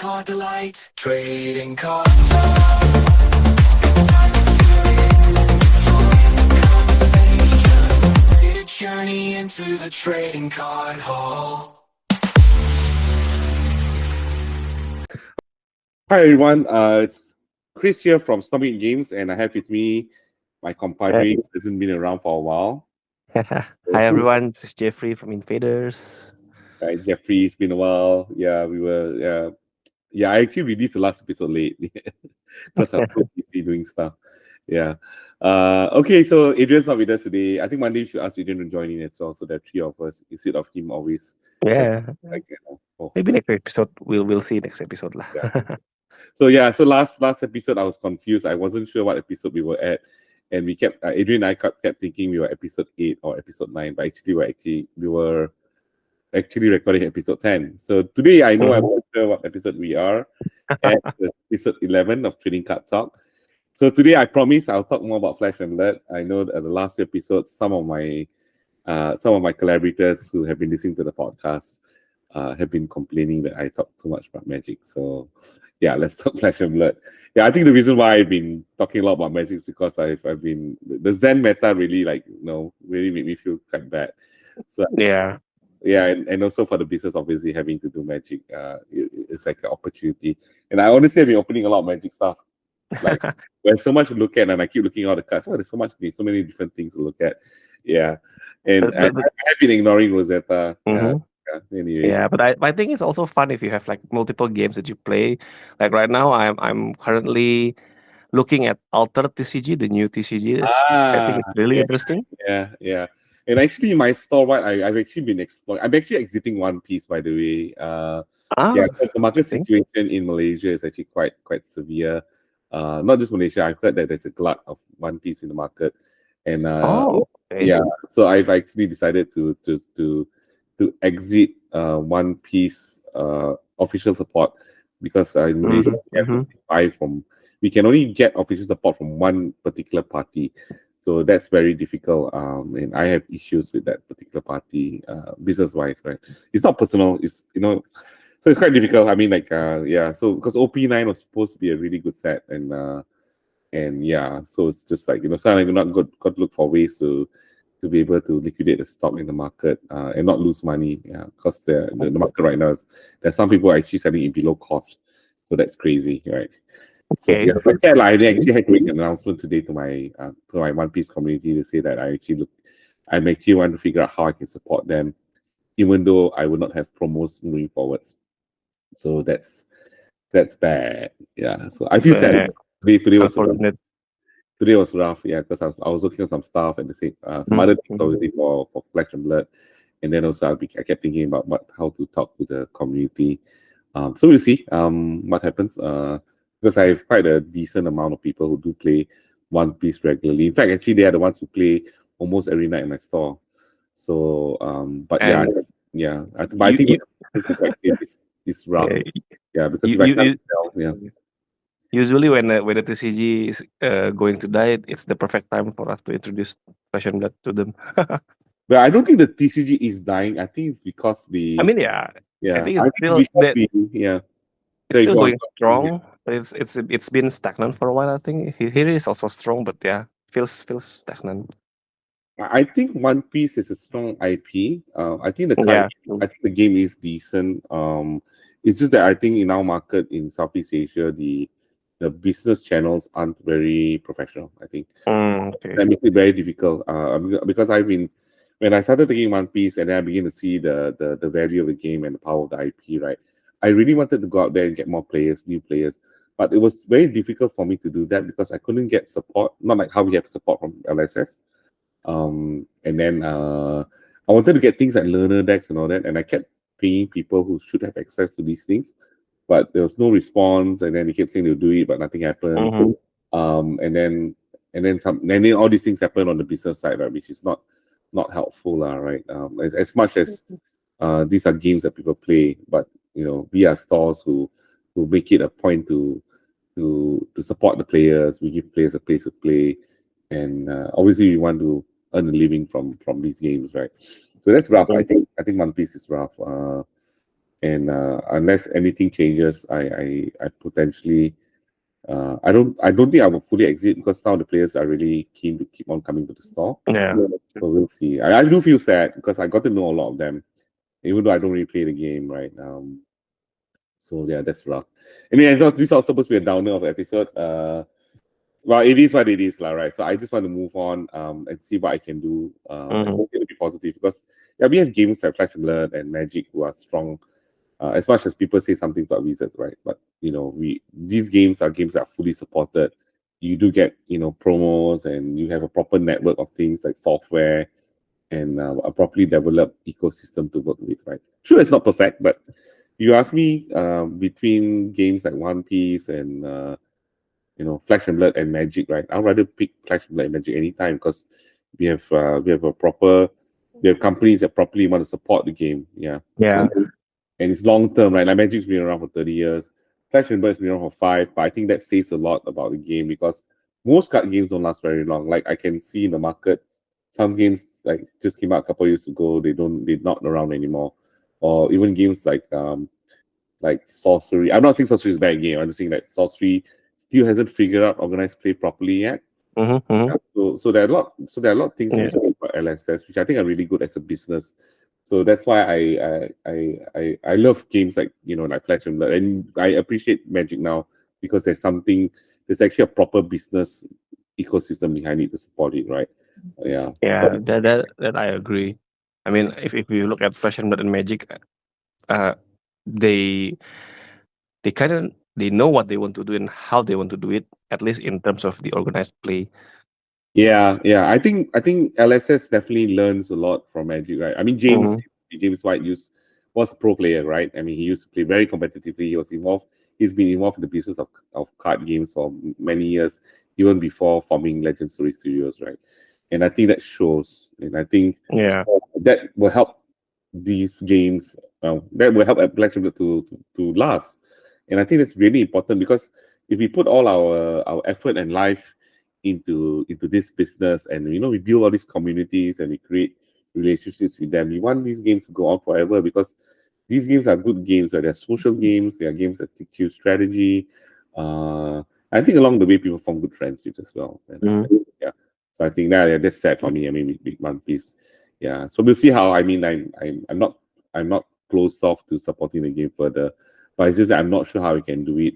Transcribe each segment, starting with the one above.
Card delight, trading cards. It's time to join the conversation. Take a journey into the trading card hall. Hi everyone, it's Chris here from Stormy Games, and I have with me my compadre who hasn't been around for a while. Hi everyone, this is Geoffrey from Invaders. Right, Geoffrey, it's been a while. Yeah, I actually released the last episode late because I'm so busy doing stuff. Yeah. Okay, so Adrian's not with us today. I think Monday we should ask Adrian to join in as well, so there are three of us instead of him always. Yeah, Oh, maybe next episode we'll see next episode lah. Yeah. So last episode I was confused. I wasn't sure what episode we were at, and we kept Adrian and I kept thinking we were episode 8 or episode 9, but actually we were recording episode 10. So today I know I'm not sure what episode we are at, episode 11 of Trading Card Talk. So today I promise I'll talk more about Flash and Alert. I know that the last episode some of my collaborators who have been listening to the podcast have been complaining that I talk too much about Magic. So yeah, let's talk Flash and Alert. Yeah, I think the reason why I've been talking a lot about Magic is because I've been the Zen meta really really made me feel quite bad. So yeah, and also for the business, obviously having to do Magic, it's like an opportunity. And I honestly have been opening a lot of Magic stuff. Like there's so much to look at, and I keep looking at the cards. Oh, there's so many different things to look at. Yeah, and I have been ignoring Rosetta. Yeah, but I think it's also fun if you have like multiple games that you play. Like right now, I'm currently looking at Altered TCG, the new TCG. I think it's really interesting. Yeah. And actually, my store, I've actually been exploring. I'm actually exiting One Piece, by the way. Because the market situation in Malaysia is actually quite severe. Not just Malaysia. I've heard that there's a glut of One Piece in the market, and so I've actually decided to exit One Piece official support, because in Malaysia we can only get official support from one particular party. So that's very difficult, and I have issues with that particular party, business-wise, right? It's not personal, so it's quite difficult. I mean, so because OP9 was supposed to be a really good set, and so it's just like, so I'm not got to look for ways to be able to liquidate the stock in the market, and not lose money, because the market right now there's some people actually selling it below cost, so that's crazy, right? Okay. So, like that, I actually had to make an announcement today to my One Piece community to say that I actually want to figure out how I can support them, even though I will not have promos moving forwards. So that's bad. Yeah. So I feel sad. Today was rough. Yeah, because I was looking at some stuff and some other things obviously for Flash and Alert, and then also I kept thinking about how to talk to the community. So we'll see what happens. Because I have quite a decent amount of people who do play One Piece regularly. In fact, actually, they are the ones who play almost every night in my store. So, but I think it's rough. Yeah, because if I can't tell, usually when the TCG is going to die, it's the perfect time for us to introduce Flash and Blood to them. But I don't think the TCG is dying. I think it's because I think it's still it's still going strong, but it's been stagnant for a while. I think here is also strong, but feels stagnant. I think One Piece is a strong IP. I think the game is decent. It's just that I think in our market in Southeast Asia, the business channels aren't very professional. I think that makes it very difficult. Because when I started taking One Piece, and then I began to see the value of the game and the power of the IP, right? I really wanted to go out there and get more players, new players, but it was very difficult for me to do that because I couldn't get support. Not like how we have support from LSS. And then I wanted to get things like learner decks and all that, and I kept paying people who should have access to these things, but there was no response. And then they kept saying they'll do it, but nothing happened. And then all these things happen on the business side, right, which is not helpful, right? As much as these are games that people play, but we are stores who make it a point to support the players. We give players a place to play, and obviously we want to earn a living from these games, right? So that's rough. I think One Piece is rough. and unless anything changes, I potentially I don't think I will fully exit because some of the players are really keen to keep on coming to the store. Yeah. So we'll see. I do feel sad because I got to know a lot of them, even though I don't really play the game, right? So yeah, that's rough. I mean, I thought this was supposed to be a downer of the episode. Well, it is what it is, lah, right? So I just want to move on, and see what I can do, and hope it'll be positive because yeah, we have games like Flash Alert and Magic who are strong. As much as people say something about Wizards, right? But these games are games that are fully supported. You do get promos, and you have a proper network of things like software and a properly developed ecosystem to work with, right? Sure, it's not perfect, but you ask me, between games like One Piece and Flash and Blood and Magic, right? I'd rather pick Flash and Blood and Magic anytime because we have companies that properly want to support the game. Yeah. Yeah. So, and it's long term, right? Like Magic's been around for 30 years. Flash and Blood's been around for 5, but I think that says a lot about the game because most card games don't last very long. Like I can see in the market, some games like just came out a couple of years ago, they're not around anymore. Or even games like Sorcery. I'm not saying Sorcery is a bad game. I'm just saying that Sorcery still hasn't figured out organized play properly yet. Yeah, so there are a lot of things we say about LSS, which I think are really good as a business. So that's why I love games like like Flash and Blood, and I appreciate Magic now because there's actually a proper business ecosystem behind it to support it, right? Yeah. Yeah, So, that I agree. I mean, if you look at Flash and Blood and Magic, they they know what they want to do and how they want to do it, at least in terms of the organized play. yeah. I think LSS definitely learns a lot from Magic, right? I mean, James White was a pro player, right? I mean, he used to play very competitively. He was involved. He's been involved in the business of card games for many years, even before forming Legend Story Studios, right? And I think that shows, and I think that will help these games. That will help Legend to last. And I think that's really important because if we put all our effort and life into this business, and we build all these communities and we create relationships with them, we want these games to go on forever because these games are good games, right? They're social games, they are games that teach you strategy. I think along the way people form good friendships as well. And, yeah. So I think that's sad for me. I mean, with One Piece. Yeah. So we'll see how. I mean, I'm not closed off to supporting the game further, but it's just that I'm not sure how we can do it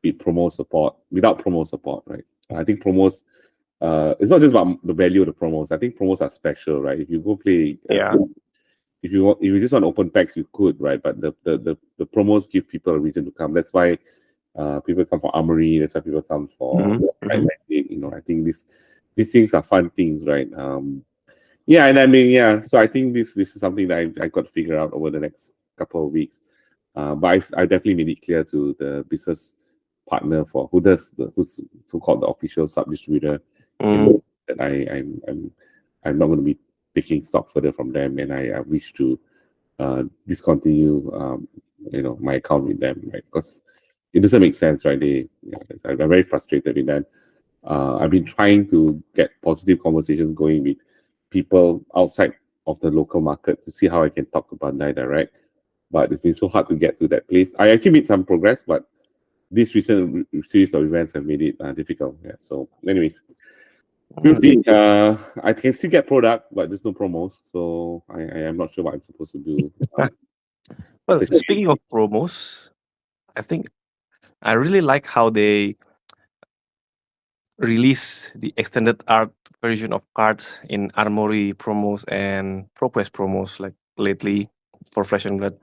without promo support, right? I think promos, it's not just about the value of the promos. I think promos are special, right? If you go play, if you just want open packs, you could, right? But the promos give people a reason to come. That's why people come for Armory. That's why people come for I think these things are fun things, right? Yeah, and I mean, yeah. So I think this is something that I got to figure out over the next couple of weeks. But I definitely made it clear to the business partner who's so-called the official sub distributor that I'm not going to be taking stock further from them, and I wish to discontinue my account with them, right? Because it doesn't make sense, right? I'm very frustrated with them. I've been trying to get positive conversations going with people outside of the local market to see how I can talk to Bandai Direct, but it's been so hard to get to that place. I actually made some progress, but this recent series of events have made it difficult. Yeah. So, anyways, we'll see. I can still get product, but there's no promos, so I am not sure what I'm supposed to do. Well, speaking of promos, I think I really like how they release the extended art version of cards in Armory promos and ProQuest promos, like lately for Flesh and Blood.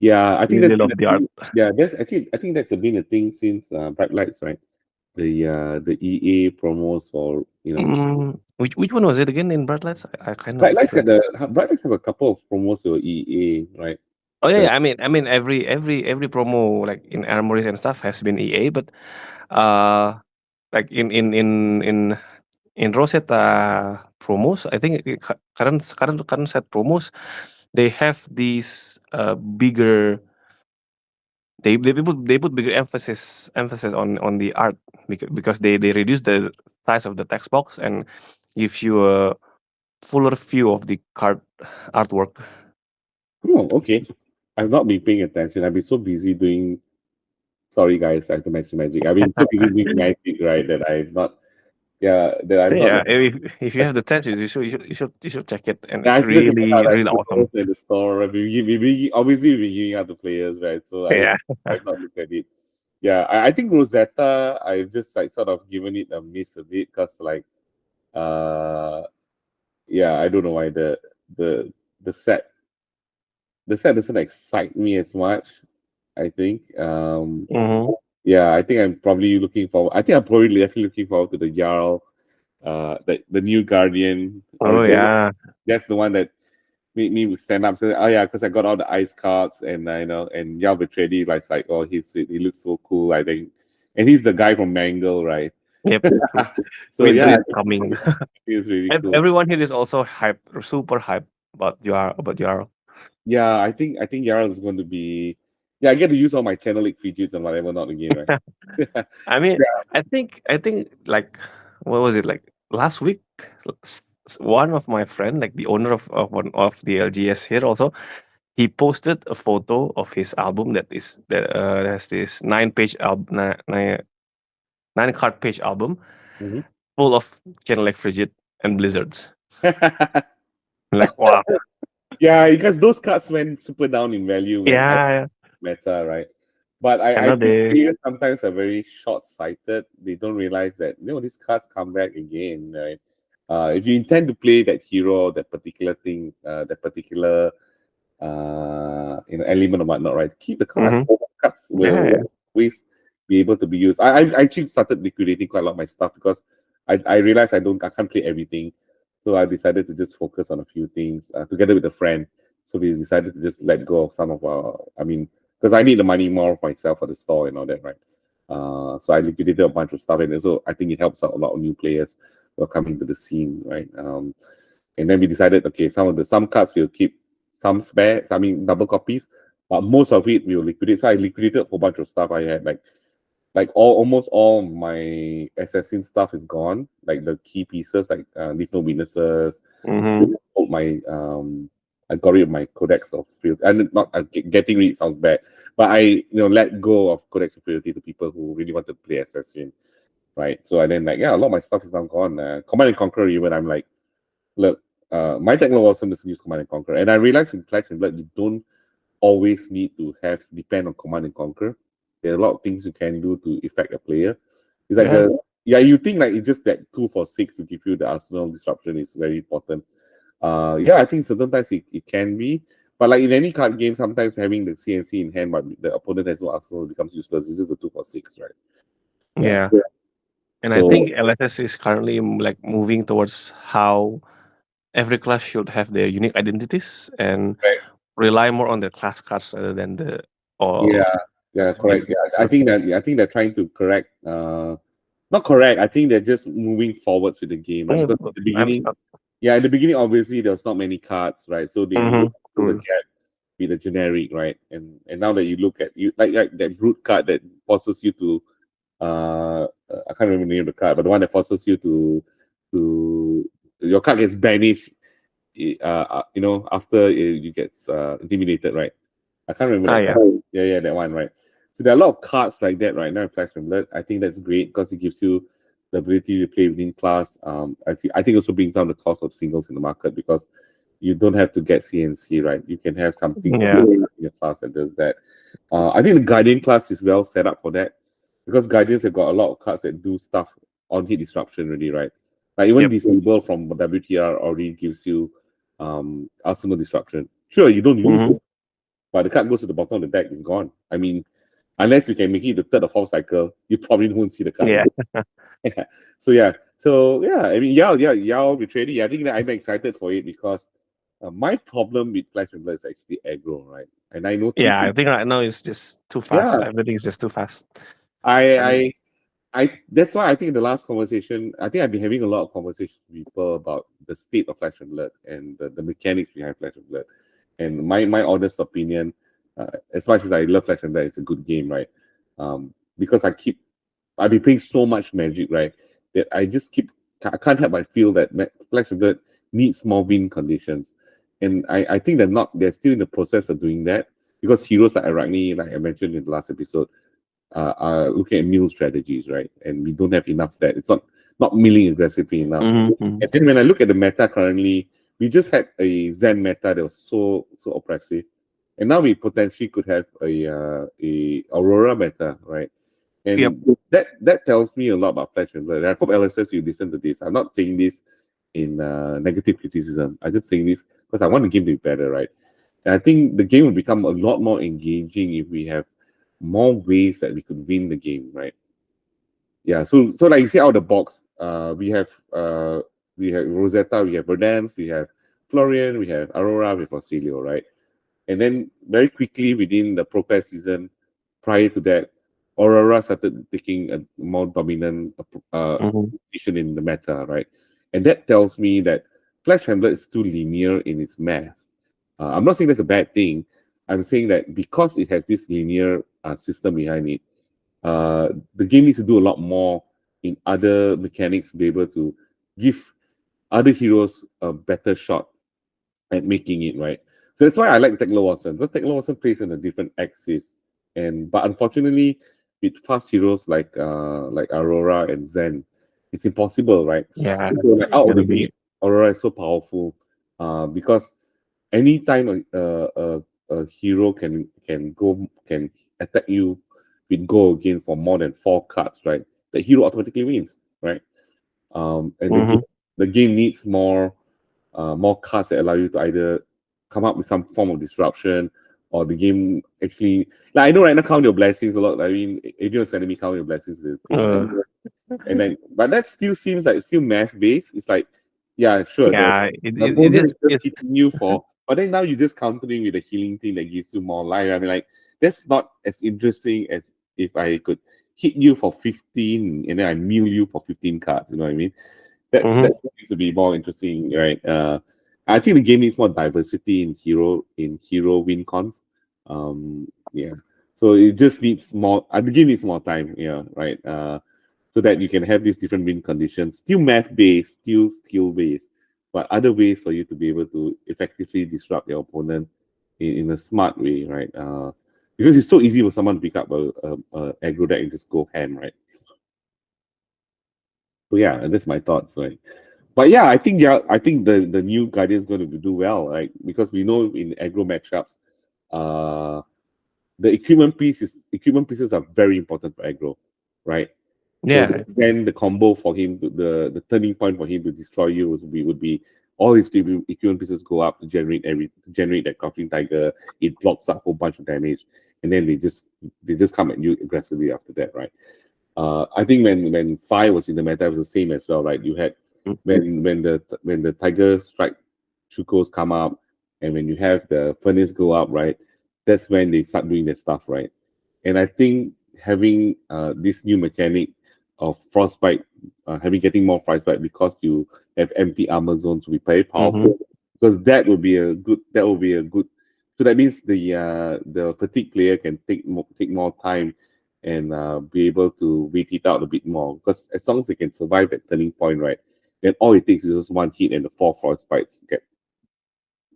Yeah, I think really love the art. Yeah, I think that's been a thing since Bright Lights, right? The EA promos for which one was it again in Bright Lights? I kind Bright of Lights have a couple of promos for EA, right? Oh yeah, I mean every promo like in Armories and stuff has been EA, but like in Rosetta promos, I think current set promos, they have these bigger. They put bigger emphasis on the art because they reduce the size of the text box and gives you a fuller view of the card artwork. Oh, okay. I've not been paying attention. I've been so busy doing. Sorry, guys, I have to mention magic. I've been so busy doing magic, right, that I've not. Yeah, that I'm not. Yeah, if you have the chance, you should check it, and Yeah, it's I feel like really like really awesome. photos at the store. Obviously we've been giving out to players, right? So Yeah. I've not looked at it. Yeah, I think Rosetta, I've just like sort of given it a miss a bit because like uh yeah, I don't know why the the set the set doesn't excite me as much, I think. Mm-hmm. Yeah, I think I'm probably looking forward. I think I'm probably definitely looking forward to the Jarl, the new Guardian Oh Origin. yeah. That's the one that made me stand up. So, oh yeah, because I got all the ice cards, and I know, and Jarl Vetreidi, like, oh, he looks so cool. I think, and he's the guy from Mangle, right? Yep. So Winter yeah, is coming. he's really cool. Everyone here is also hyped, super hyped about Yarrow. Yeah, I think Jarl is going to be. Yeah, I get to use all my channel league features and whatever, not again, right? I mean, Yeah. I think like what was it like last week? One of my friend, like the owner of one of the LGS here, also he posted a photo of his album that has this 9 page album, nine card page album Mhm. full of Channel like Frigid and Blizzards. Like wow, Yeah, because those cards went super down in value when yeah, meta, right? But I I know think they. players sometimes are very short-sighted. They don't realize that these cards come back again, right? If you intend to play that hero, that particular thing, that particular element or whatnot, right? Keep the cards. Mm-hmm. So the cards Yeah, yeah. will always be able to be used. I actually started liquidating quite a lot of my stuff because I realized I can't play everything. So I decided to just focus on a few things together with a friend. So we decided to just let go of some of our, because I need the money more for myself for the store and all that, right? So I liquidated a bunch of stuff, and also I think it helps out a lot of new players who are coming to the scene, right? And then we decided, okay, some cards we'll keep, some spare, double copies, but most of it we will liquidate. So I liquidated a whole bunch of stuff I had, like almost all my assassin stuff is gone, like the key pieces, like lethal witnesses. Mm-hmm. My I got rid of my codex of fealty, and not getting rid sounds bad, but I let go of codex of fealty to people who really want to play assassin, right? So I then like, yeah, a lot of my stuff is now gone. Command and Conquer, even I'm like, look, my tech level also doesn't use Command and Conquer, and I realized in Flash and Blood you don't always need to depend on Command and Conquer. There are a lot of things you can do to affect a player. It's like you think like it's just that 2 for 6 to give you the arsenal disruption is very important. I think sometimes it can be, but like in any card game, sometimes having the CNC in hand, but the opponent has no arsenal, becomes useless. It's just a 2 for 6, right? Yeah. And I So think LSS is currently like moving towards how every class should have their unique identities and right. rely more on their class cards rather than the or Yeah, correct. Yeah, I think they're trying to correct. Not correct. I think they're just moving forwards with the game, right? Yeah, Because but at the beginning, in the beginning, obviously there was not many cards, right? So they need to fill the gap with the generic, right? And now that you look at like that brute card that forces you to I can't remember the name of the card, but the one that forces you to your card gets banished after you get intimidated, right? I can't remember that yeah. card. Yeah, that one, right? So there are a lot of cards like that right now in Flash and Blood. I think that's great because it gives you the ability to play within class. I think also brings down the cost of singles in the market because you don't have to get CNC, right? You can have something in your class that does that. I think the Guardian class is well set up for that because Guardians have got a lot of cards that do stuff on hit disruption already, right? Like even Disable from WTR already gives you arsenal disruption. Sure, you don't lose it, but the card goes to the bottom of the deck, it's gone. I mean, unless you can make it the third or fourth cycle, you probably won't see the card. Yeah. I mean, Yao Vetreidi. I think that I'm excited for it because my problem with Flash and Blood is actually aggro, right? And I noticed. Yeah, I think right now it's just too fast. Everything is just too fast. I that's why I think in the last conversation, I think I've been having a lot of conversations with people about the state of Flash and Blood and the mechanics behind Flash and Blood. And my honest opinion, as much as I love Flash and Blood, it's a good game, right? Because I've been playing so much Magic, right? That I can't help but feel that Flash and Blood needs more win conditions. And I think they're still in the process of doing that. because heroes like Arachne, like I mentioned in the last episode, are looking at mill strategies, right? And we don't have enough of that. It's not milling aggressively enough. Mm-hmm. And then when I look at the meta currently, we just had a Zen meta that was so oppressive, and now we potentially could have a Aurora meta, right? And that tells me a lot about Flash and Blood. And I hope LSS you listen to this. I'm not saying this in negative criticism. I'm just saying this because I want the game to be better, right? And I think the game will become a lot more engaging if we have more ways that we could win the game, right? Yeah. So like you see out of the box, we have Rosetta, we have Verdance, we have Florian, we have Aurora, we have Auxilio, right? And then very quickly within the Procast season, prior to that, Aurora started taking a more dominant position in the meta, right? And that tells me that Flash Hamlet is too linear in its math. I'm not saying that's a bad thing. I'm saying that because it has this linear system behind it, the game needs to do a lot more in other mechanics to be able to give other heroes a better shot at making it, right? So that's why I like Tekla Watson, because Tekla Watson plays in a different axis. But unfortunately, with fast heroes like Aurora and Zen, it's impossible, right? Yeah, So, like, out of the gate, Aurora is so powerful because anytime a hero can attack you with go again for more than 4 cards, right? The hero automatically wins, right? And the game needs more cards that allow you to either come up with some form of disruption, or the game actually, like, I know right now count your blessings a lot. I mean, Adrian was sending me count your blessings is a thing, and then but that still seems like it's still math based. It's like, yeah, sure, yeah, the bonus is just hitting you for, but then now you're just countering with a healing thing that gives you more life. I mean, like, that's not as interesting as if I could hit you for 15 and then I mill you for 15 cards. You know what I mean? That needs to be more interesting, right? I think the game needs more diversity in hero win cons. Yeah, so it just needs more. The game needs more time. Yeah, right. So that you can have these different win conditions, still math based, still skill based, but other ways for you to be able to effectively disrupt your opponent in a smart way, right? Because it's so easy for someone to pick up a aggro deck and just go ham, right? So yeah, that's my thoughts, right? But yeah, I think the new Guardian is going to do well, right? Because we know in aggro matchups, the equipment pieces are very important for aggro, right? Yeah. So then the combo for him, the turning point for him to destroy you would be all his equipment pieces go up to generate that crouching tiger. It blocks up a whole bunch of damage, and then they just come at you aggressively after that, right? I think when Fire was in the meta, it was the same as well, right? You had when the Tiger Strike Chukos come up, and when you have the Furnace go up, right? That's when they start doing their stuff, right? And I think having this new mechanic of Frostbite, getting more Frostbite because you have empty armor zones will be very powerful, because that will be a good. So that means the fatigue player can take more time and be able to wait it out a bit more, because as long as they can survive that turning point, right, then all it takes is just one hit and the 4 frostbites get,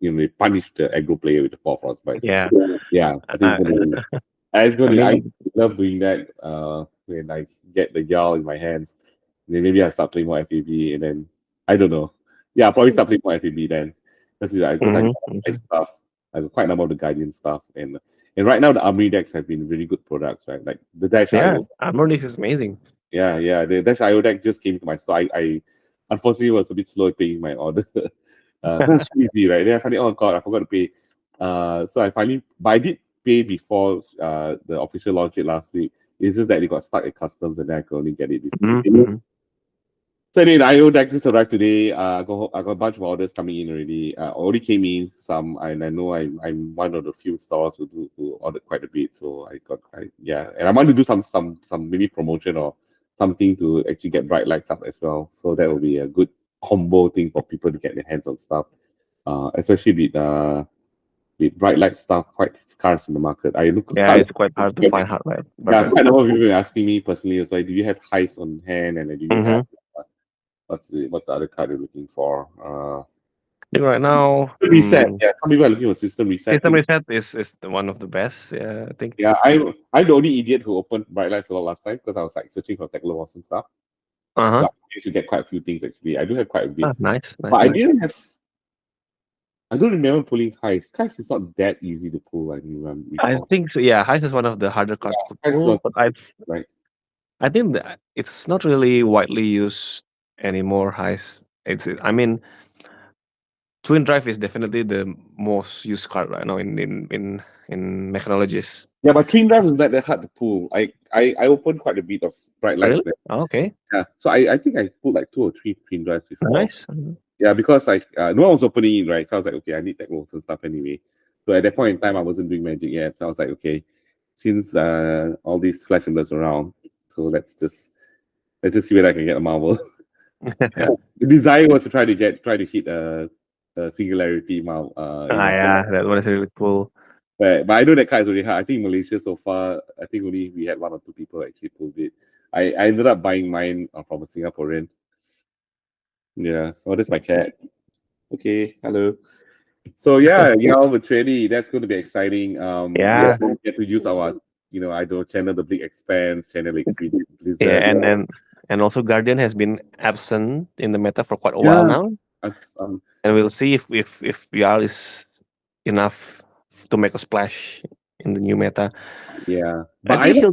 they punish the aggro player with the 4 frostbites. Yeah. I think I love doing that when I get the Jarl in my hands. Then maybe I start playing more FAB, and then I don't know. Yeah, I'll probably start playing more FAB then, because I got stuff. I got quite a number of the Guardian stuff, and right now the Armory decks have been really good products, right? Like the Dash IO. Armory Decks is amazing. Yeah. The Dash IO deck just came to my store. I unfortunately was a bit slow at paying my order. That's easy, right? Then I finally, oh god, I forgot to pay. So but I did pay before the official launch date last week. It's just that it got stuck at customs, and then I could only get it this week. So anyway, the IO deck just arrived today. I got a bunch of orders coming in already. Already came in some, and I know I'm one of the few stores who ordered quite a bit. So and I want to do some maybe promotion or something to actually get bright lights up as well. So that will be a good combo thing for people to get their hands on stuff. Especially with bright light stuff quite scarce in the market. It's quite hard to find hard light. Yeah, quite a number of people asking me personally. It's like, do you have heist on hand, and do you have what's the other card you're looking for? think right now, Reset. Yeah, some people are looking for system reset. System Reset is one of the best. Yeah, I think. Yeah, I'm the only idiot who opened Bright Lights a lot last time because I was like searching for tech levels and stuff. So I managed to get quite a few things actually. I do have quite a bit. Nice, But I nice. didn't have. I don't remember pulling Heist. Heist is not that easy to pull. I think so. Yeah, Heist is one of the harder cards to Heist is pull, but right. I think that it's not really widely used anymore. Heist. I mean, Twin Drive is definitely the most used card right now in Mechanologist. Yeah, but Twin Drive is not that hard to pull. I opened quite a bit of Bright Lights Really? there. Oh, okay. Yeah, so I think I pulled like 2 or 3 Twin Drives before. Nice. Yeah, because like no one was opening it, right? So I was like, okay, I need tech rolls and stuff anyway. So at that point in time, I wasn't doing magic yet. So I was like, okay, since all these flash and blurs around, so let's just see whether I can get a marvel. The desire was to try to hit a singularity marvel. Yeah, that one is really cool. But I know that card is really hard. I think Malaysia so far, I think only we had 1 or 2 people actually pulled it. I ended up buying mine from a Singaporean. Yeah, oh, that's my cat. Okay, hello. So yeah, Jarl Vetreidi, that's going to be exciting. Yeah. We get to use our, I don't channel the Bleak Expanse, channel like Blizzard. Yeah, and also Guardian has been absent in the meta for quite a while now. And we'll see if Jarl is enough to make a splash in the new meta. Yeah, but I think he'll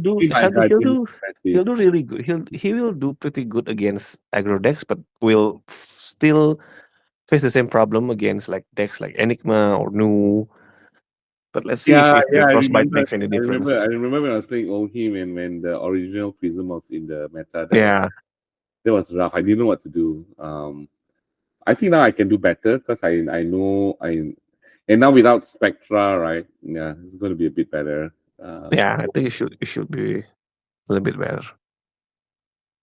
do really good. He will do pretty good against aggro decks, but will still face the same problem against like decks like Enigma or Nu. But let's see if the Frostbite makes any difference. I remember when I was playing Olhim and when the original Prism was in the meta. That was rough. I didn't know what to do. I think now I can do better because I know and now without Spectra, right? Yeah, it's going to be a bit better. Yeah, I think it should be a little bit better.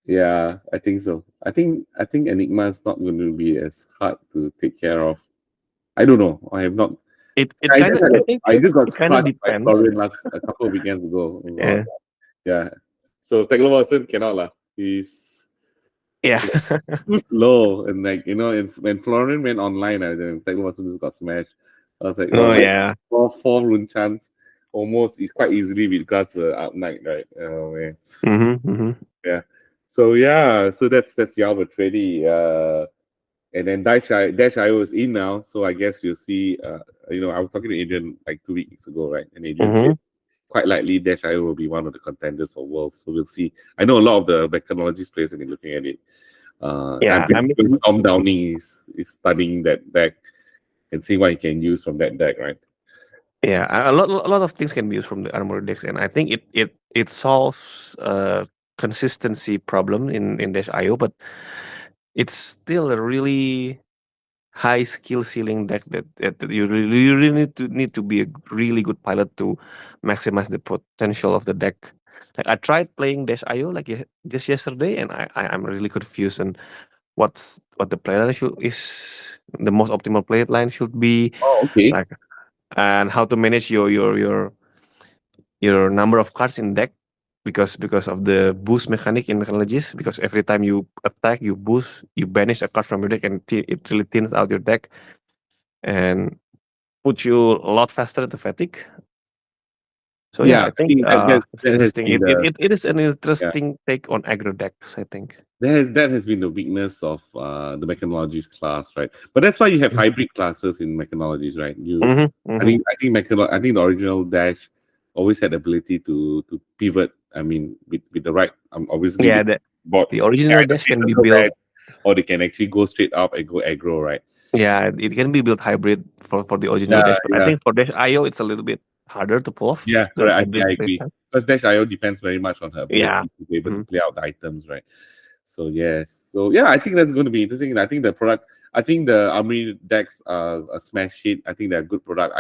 Yeah, I think so. I think Enigma is not going to be as hard to take care of. I don't know. I have not. I just got crushed by Florian a couple of weekends ago. Yeah. So Tegloverson cannot lah. He's too slow, and like when Florian went online, then Tegloverson just got smashed. I was like, four rune chance, almost. It's quite easily with regards to Up Knight, right? Oh man. Yeah. So that's Jarl Vetreidi. And then Dash IO is in now, so I guess you'll see. I was talking to Adrian like 2 weeks ago, right? And Adrian said quite likely Dash IO will be one of the contenders for Worlds. So we'll see. I know a lot of the Mechanologist players have been looking at it. Tom Downing is studying that deck and seeing what he can use from that deck, right? Yeah, a lot of things can be used from the Armory Decks, and I think it solves a consistency problem in Dash IO, but it's still a really high skill ceiling deck that you really need to be a really good pilot to maximize the potential of the deck. Like I tried playing Dash IO like just yesterday, and I'm really confused on what the player is the most optimal play line should be. Oh, okay. Like, and how to manage your number of cards in deck because of the boost mechanic in Mechanologist. Because every time you attack, you boost, you banish a card from your deck, and it really thins out your deck and puts you a lot faster to fatigue. So I think it's interesting. It is an interesting take on aggro decks, I think. That has been the weakness of the Mechanologist class, right? But that's why you have hybrid classes in Mechanologist, right? I think the original Dash always had the ability to pivot. I mean, with the right, obviously. Yeah, the original Dash can be built, or they can actually go straight up and go aggro, right? Yeah, it can be built hybrid for the original Dash. But I think for Dash IO, it's a little bit harder to pull off. Yeah, correct. I agree. Because Dash IO depends very much on her ability to be able to play out the items, right? So yes. So yeah, I think that's going to be interesting. And I think the Armory Decks are a smash hit. I think they're a good product.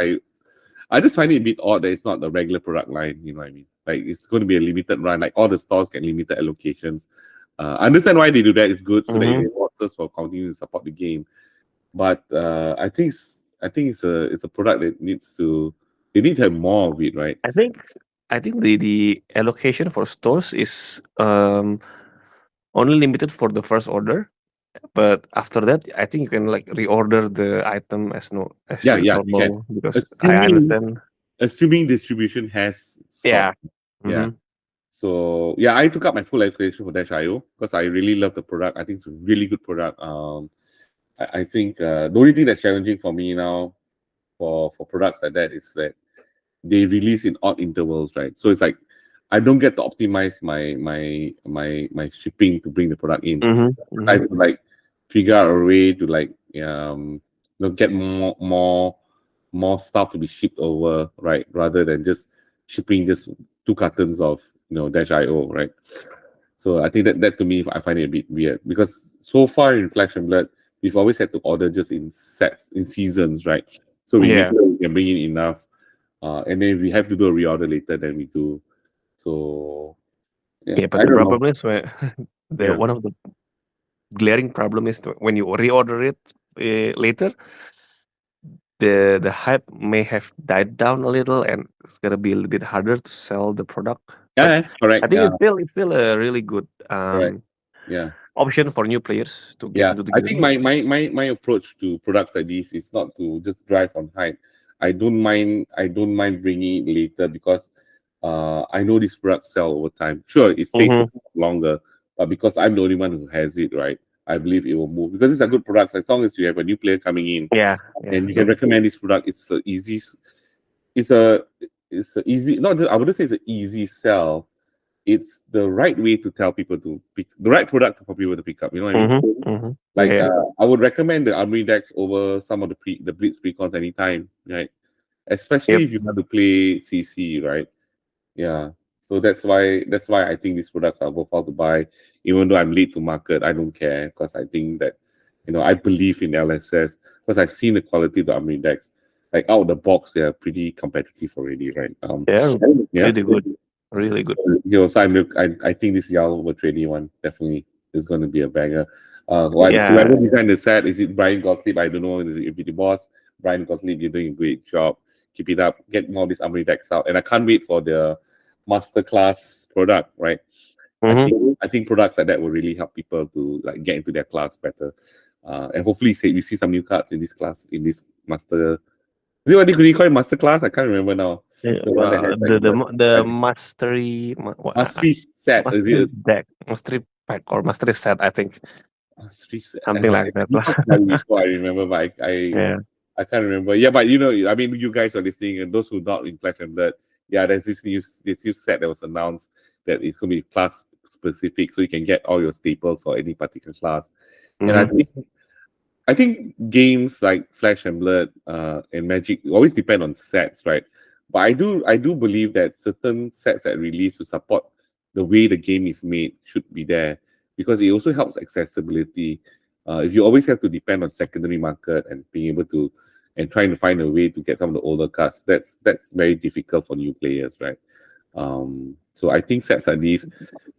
I just find it a bit odd that it's not the regular product line, you know what I mean? Like it's going to be a limited run, like all the stores get limited allocations. I understand why they do that, it's good, so that they reward us for continuing to support the game. But I think it's a product that they need to have more of it, right? I think the allocation for stores is only limited for the first order, But after that, I think you can like reorder the item as Yeah, you can. normal, because I Assuming understand. assuming distribution has stock. Yeah. Yeah. Mm-hmm. So yeah, I took up my full application for Dash IO because I really love the product. I think it's a really good product. I think the only thing that's challenging for me now for products like that is that they release in odd intervals, right? So it's like I don't get to optimize my shipping to bring the product in. I have to like figure out a way to like get more stuff to be shipped over, right? Rather than just shipping just 2 cartons of Dash IO, right? So I think that to me I find it a bit weird because so far in Flash and Blood we've always had to order just in sets in seasons, right? So we Yeah. can bring in enough, and then we have to do a reorder later than we do. So yeah, Yeah, but I the don't know. problem is when Yeah. one of the glaring problem is when you reorder it later, the hype may have died down a little, and it's gonna be a little bit harder to sell the product. But Yeah, I correct. think Yeah, it's still a really good correct. Yeah. option for new players to get Yeah, into the I think game. my approach to products like this is not to just drive on hype. I don't mind bringing it later because I know these products sell over time. Sure, it stays longer, but because I'm the only one who has it, right? I believe it will move because it's a good product. As long as you have a new player coming in Yeah, yeah, and you can good. recommend this product, it's a it's a easy. Not just, I wouldn't say it's an easy sell. It's the right way to tell people to pick the right product for people to pick up. You know what I mean? Like Yeah, I would recommend the Armory Decks over some of the Blitz precons anytime, right? Especially yep. if you want to play CC, right? Yeah. So that's why I think these products are worthwhile to buy. Even though I'm late to market, I don't care because I think that I believe in LSS because I've seen the quality of the Armory Decks. Like out of the box, they are pretty competitive already, right? Yeah, Yeah. really good, really good. So I think this Jarl Vetreidi one definitely is going to be a banger. Yeah, Whoever designed the set, is it Brian Gottlieb? I don't know. If it's the boss, Brian Gottlieb, you're doing a great job. Keep it up. Get more of these Armory decks out, and I can't wait for the masterclass product. Right? I think products like that will really help people to like get into their class better, and hopefully we see some new cards in this class in this master. Is it what they call it, master class? I can't remember now. yeah, The one that has like the mastery mastery set. Is mastery it deck, mastery pack, or mastery set, I think, mastery set? something like that You lah. talked about it before, I remember, but Yeah. I can't remember. Yeah, but I mean, you guys are listening, and those who not in Flash and Blood, yeah, there's this new set that was announced that it's going to be class specific, so you can get all your staples for any particular class. And I think games like Flash and Blood and Magic always depend on sets, right? But I do believe that certain sets that release to support the way the game is made should be there because it also helps accessibility. If you always have to depend on secondary market and being able to and trying to find a way to get some of the older cards, that's very difficult for new players, right? So I think sets like these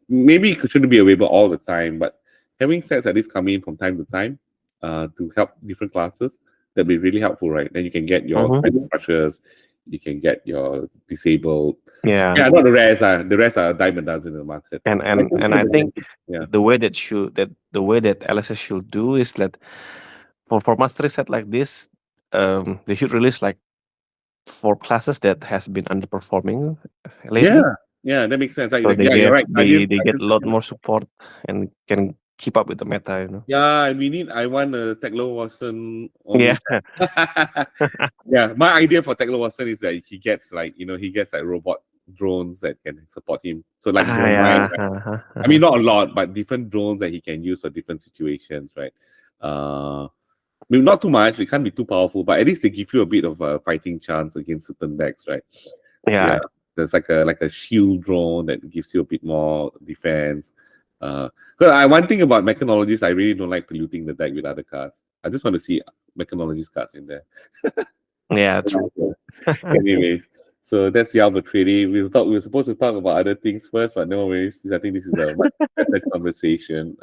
maybe it shouldn't be available all the time, but having sets like this come in from time to time to help different classes, that'd be really helpful, right? Then you can get your special crushes, you can get your disabled. Yeah, Yeah, not the rest. The rest are a dime a dozen in the market. and I think Yeah. the way that LSS should do is that for mastery set like this, they should release like for classes that has been underperforming lately, Yeah, that makes sense. Like, so they yeah, you're get right. they get a lot more support and can keep up with the meta. Yeah, I want a Teklo Watson only. Yeah. Yeah, my idea for Teklo Watson is that he gets like robot drones that can support him. So like drone Yeah. right? I mean, not a lot, but different drones that he can use for different situations, right? Maybe not too much. It can't be too powerful, but at least they give you a bit of a fighting chance against certain decks, right? Yeah. There's like a shield drone that gives you a bit more defense. Because one thing about mechanologists, I really don't like polluting the deck with other cards. I just want to see mechanologist cards in there. Yeah, true. Anyways, so that's Jarl Vetreidi. We were supposed to talk about other things first, but no worries. I think this is a much better conversation.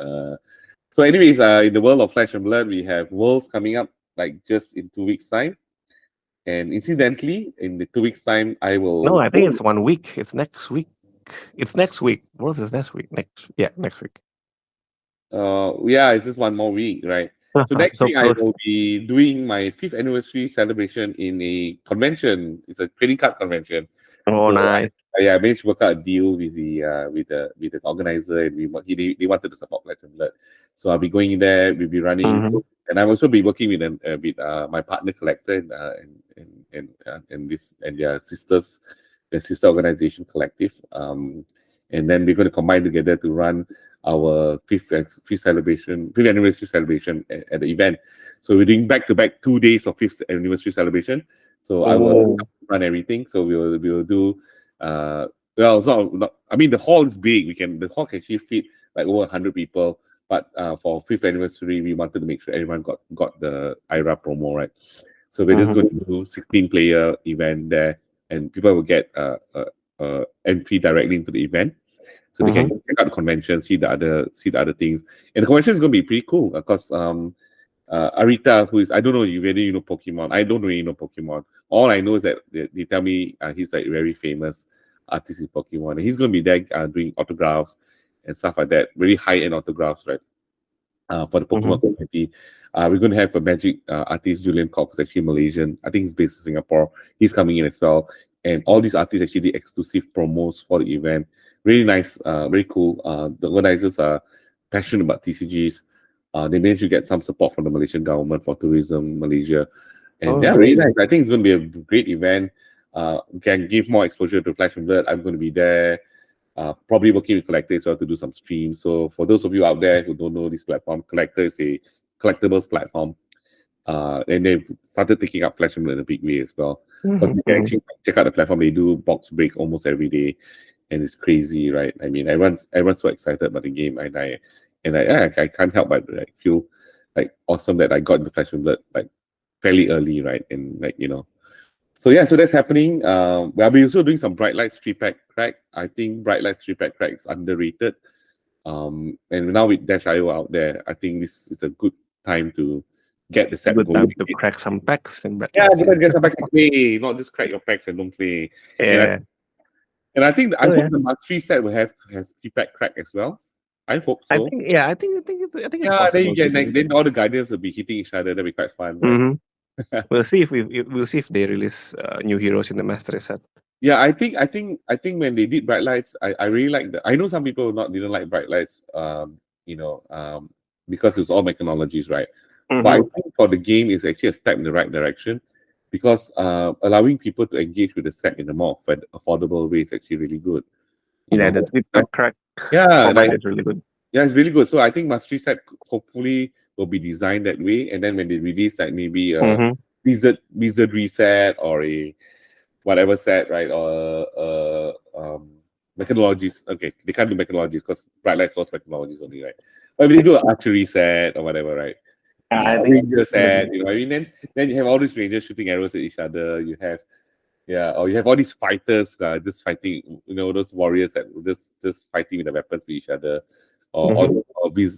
So anyways, in the world of Flash and Blood, we have Worlds coming up like just in 2 weeks' time. And incidentally, in the 2 weeks' time, I will. No, I think it's 1 week. It's next week. It's next week. What is this next week? Next week. Yeah, it's just one more week, right? So next So week I close. will be doing my 5th anniversary celebration in a convention. It's a trading card convention. Oh, So nice. I managed to work out a deal with the organizer, and they wanted to support Flesh and Blood. So I'll be going in there. We'll be running, Mhm. and I'll also be working with my partner collector and this and their sister organization collective. And then we're going to combine together to run our fifth anniversary celebration at the event. So we're doing back to back 2 days of 5th anniversary celebration. So I will Oh. run everything. So we will do. Uh, well, it's not. I mean, the hall is big. The hall can actually fit like over 100 people. But for 5th anniversary, we wanted to make sure everyone got the IRA promo, right. So we're just Mhm. going to do 16-player event there, and people will get entry directly into the event, so they can Mhm. check out the convention, see the other things. And the convention is going to be pretty cool because Arita, who is, I don't know whether you know Pokemon. I don't really know Pokemon. All I know is that they tell me he's like very famous artist in Pokemon. And he's going to be there doing autographs and stuff like that. Very high end autographs, right? For the Pokemon Mhm. community. We're going to have a magic artist, Julian Cox, actually Malaysian. I think he's based in Singapore. He's coming in as well. And all these artists actually did exclusive promos for the event. Really nice, very cool. The organizers are passionate about TCGs. They managed to get some support from the Malaysian government for tourism, Malaysia. And Oh, yeah, nice. really nice. I think it's going to be a great event. Can give more exposure to Flash and Blood. I'm going to be there, probably working with Collector as well to do some streams. So for those of you out there who don't know this platform, Collector is a collectibles platform. And they've started taking up Flash and Blood in a big way as well. Because Mhm. you can actually check out the platform. They do box breaks almost every day, and it's crazy, right? I mean, everyone's so excited about the game, and I can't help but like feel like awesome that I got into Flash and Blood like fairly early, right? And like so yeah, so that's happening. We'll be also doing some Bright Lights 3-pack crack. I think Bright Lights 3-pack crack is underrated. And now with Dash IO out there, I think this is a good time to get the set Good going. time to crack some packs in Yeah, Battlefield. but get some packs to play, not just crack your packs and don't play. And I Yeah. and I think I Oh, hope yeah. the Mastery set will have 3-pack crack as well. I hope I so. think, yeah, I think it's Yeah, then you possible to get do. then all the guardians will be hitting each other. That'll be quite fun, right? Mhm. We'll see if they release new heroes in the mastery set. Yeah, I think when they did Bright Lights, I really like the. I know some people not didn't like Bright Lights, because it's all mechanologies, right? But I Mhm. think for the game, it's actually a step in the right direction, because allowing people to engage with the set in a more affordable way is actually really good. You Yeah, know, the I- three-pack crack yeah, format like is really good. yeah, it's really good. So I think Mastery set hopefully will be designed that way, and then when they release like maybe a Mhm. wizard reset or a whatever set, right? Or mechanologies. Okay, they can't do mechanologies because Bright Lights was mechanologies only, right? But if they do an archery set or whatever, right? I think Ranger set, I mean, then you have all these rangers shooting arrows at each other. You have or you have all these fighters just fighting, those warriors that just fighting with the weapons with each other, Mhm.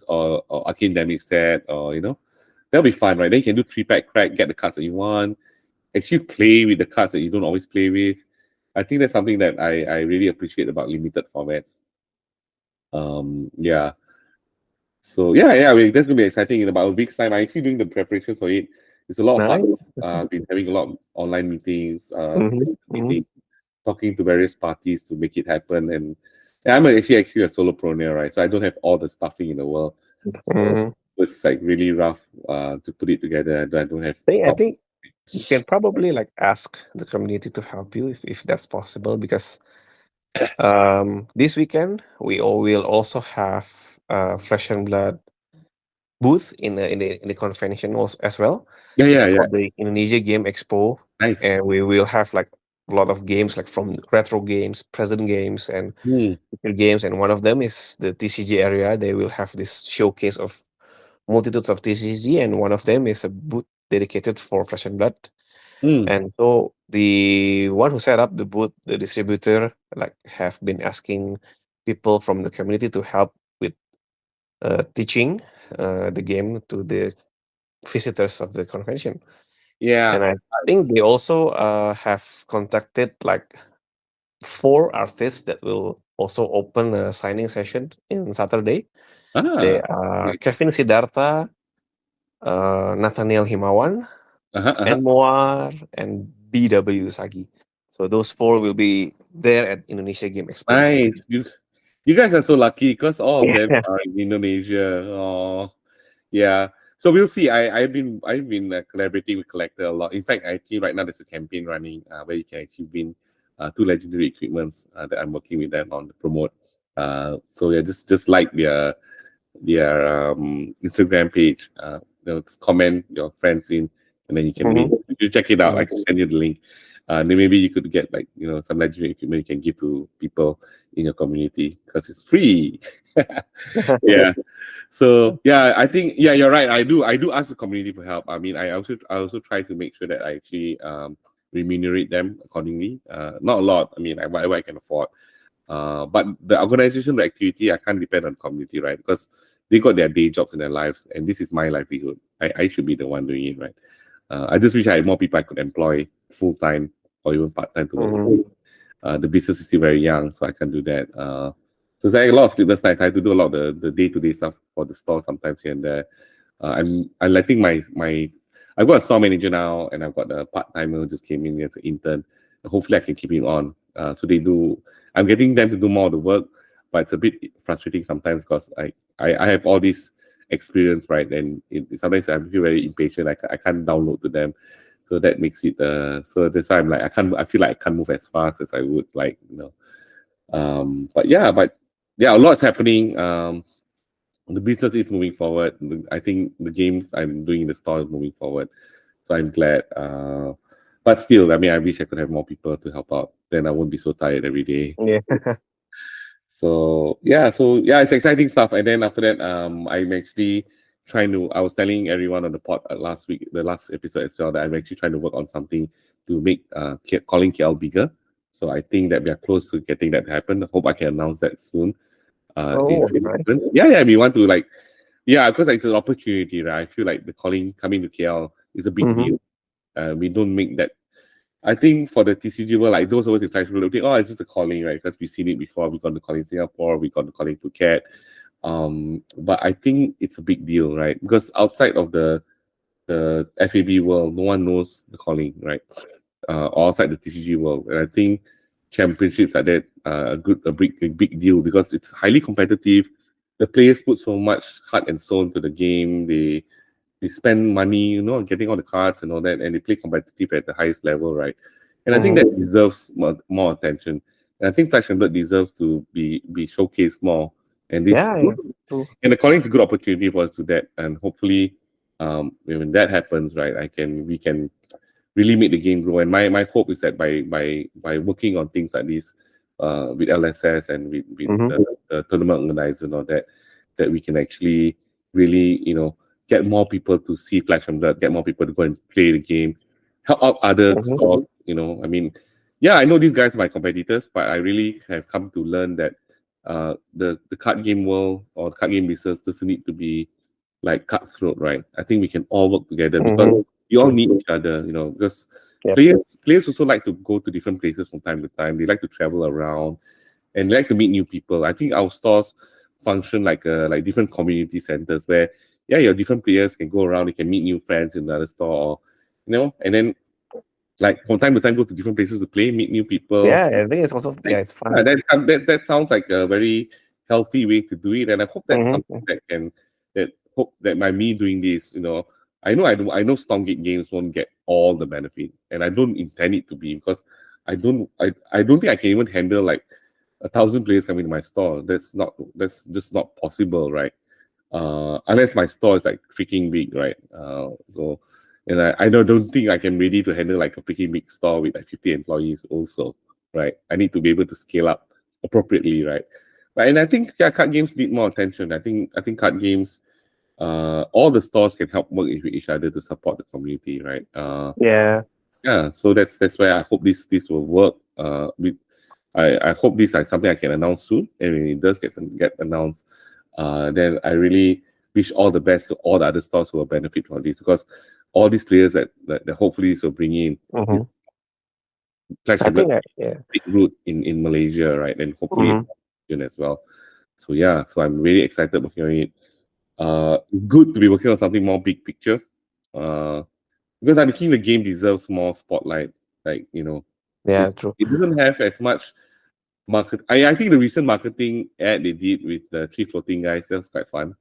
or arcane damage set, or that'll be fun, right? Then you can do 3-pack crack, get the cards that you want, actually play with the cards that you don't always play with. I think that's something that I really appreciate about limited formats. Yeah. So that's gonna be exciting in about a week's time. I'm actually doing the preparations for it. It's a lot of hard Nice. work. Been having a lot of online meetings, Mhm. Mhm. meetings, talking to various parties to make it happen. And I'm actually a solopreneur, right? So I don't have all the stuffing in the world. So Mhm. it's like really rough to put it together. I don't have I think you can probably like ask the community to help you if that's possible, because this weekend we all will also have Flesh and Blood booth in the convention also, as well. yeah, It's yeah, yeah. called the Indonesia Game Expo, Nice. and we will have like a lot of games, like from retro games, present games, and Hmm. future games. And one of them is the TCG area. They will have this showcase of multitudes of TCG, and one of them is a booth dedicated for Flesh and Blood. Hmm. And so the one who set up the booth, the distributor, like have been asking people from the community to help with teaching the game to the visitors of the convention. Yeah. And I think they also have contacted like 4 artists that will also open a signing session in Saturday. They Ah, are Kevin Siddhartha, Nathaniel Himawan, Anwar, and BW Sagi. So those 4 will be there at Indonesia Game Expo. nice. You guys are so lucky because all of them Yeah. are in Indonesia. Oh, yeah. So we'll see. I've been collaborating with Collector a lot. In fact, I think right now there's a campaign running where you can actually win 2 legendary equipments that I'm working with them on to promote. So yeah, just like their Instagram page. Just comment your friends in, and then you can win. You check it out. I can send you the link. Then maybe you could get some legendary equipment you can give to people in your community because it's free. Yeah. So yeah, I think you're right. I do ask the community for help. I mean, I also try to make sure that I actually remunerate them accordingly. Not a lot. I mean, whatever I can afford. But the organization, the activity, I can't depend on the community, right? Because they got their day jobs in their lives, and this is my livelihood. I should be the one doing it, right? I just wish I had more people I could employ full time or even part time to work. The business is still very young, so I can't do that. So there's a lot of sleepless nights. I have to do a lot of the day to day stuff for the store sometimes here and there. I'm letting my I've got a store manager now, and I've got a part timer who just came in as an intern. Hopefully, I can keep him on. So they do. I'm getting them to do more of the work, but it's a bit frustrating sometimes because I have all this experience, right? And sometimes I feel very impatient. I can't download to them, so that makes it. So that's why I'm like I feel like I can't move as fast as I would like. But yeah, a lot's happening. The business is moving forward. I think the games I'm doing in the store is moving forward, so I'm glad. But still, I mean, I wish I could have more people to help out. Then I won't be so tired every day. Yeah. So yeah, it's exciting stuff. And then after that, I'm actually trying to. I was telling everyone on the pod last week, the last episode as well, that I'm actually trying to work on something to make calling KL bigger. So I think that we are close to getting that to happen. I hope I can announce that soon. Oh, If it nice. happens. Yeah, we want to because it's an opportunity, right? I feel like the calling coming to KL is a big deal. We don't make that. I think for the TCG world, like those always in flash, we think, oh, it's just a calling, right? Because we've seen it before. We got the calling Singapore, we got the calling Phuket. But I think it's a big deal, right? Because outside of the FAB world, no one knows the calling, right? Or outside the TCG world, and I think championships like that a big deal because it's highly competitive. The players put so much heart and soul into the game. They spend money, getting all the cards and all that, and they play competitive at the highest level, right? And I think that deserves more attention. And I think Flash and Blood deserves to be showcased more. And True. and the calling is a good opportunity for us to do that. And hopefully, when that happens, right, we can really make the game grow. And my hope is that by working on things like this, with LSS and with the tournament organizer and all that we can actually really get more people to see Flash and Blood, get more people to go and play the game, help out other stores. I mean, yeah, I know these guys are my competitors, but I really have come to learn that the card game world or the card game business doesn't need to be like cutthroat, right? I think we can all work together because we all need each other, because players also like to go to different places from time to time. They like to travel around and they like to meet new people. I think our stores function like different community centers where your different players can go around, they can meet new friends in another store, and then like from time to time go to different places to play, meet new people. Yeah, I think it's also it's fun. That sounds like a very healthy way to do it, and I hope that's something that by me doing this, I know Stormgate Games won't get all the benefit, and I don't intend it to be because I don't think I can even handle like 1,000 players coming to my store. That's just not possible, right? Unless my store is like freaking big, right? And I don't think I can ready to handle like a freaking big store with like 50 employees also, right? I need to be able to scale up appropriately, right? And I think card games need more attention. I think card games, all the stores can help work with each other to support the community, right? So that's why I hope this will work. I hope this is something I can announce soon, and when it does get announced, then I really wish all the best to all the other stores who will benefit from this, because all these players that hopefully this will bring in Flash and Blood big root in Malaysia, right? And hopefully as well. So yeah, so I'm really excited about hearing it. It's good to be working on something more big picture. Because I think the game deserves more spotlight. Like, Yeah, true. it doesn't have as much market. I think the recent marketing ad they did with the three floating guys, that was quite fun.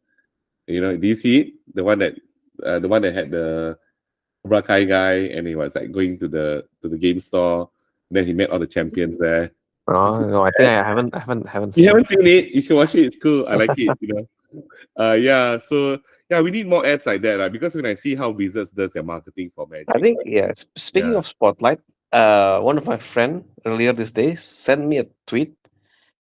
Do you see it? The one that had the Cobra Kai guy, and he was like going to the game store. Then he met all the champions there. Oh no, I think I haven't You seen haven't it. seen it? You should watch it. It's cool. I like it. Yeah. So yeah, we need more ads like that, right? Because when I see how Wizards does their marketing for Magic, I think Speaking Yeah. of spotlight, one of my friend earlier this day sent me a tweet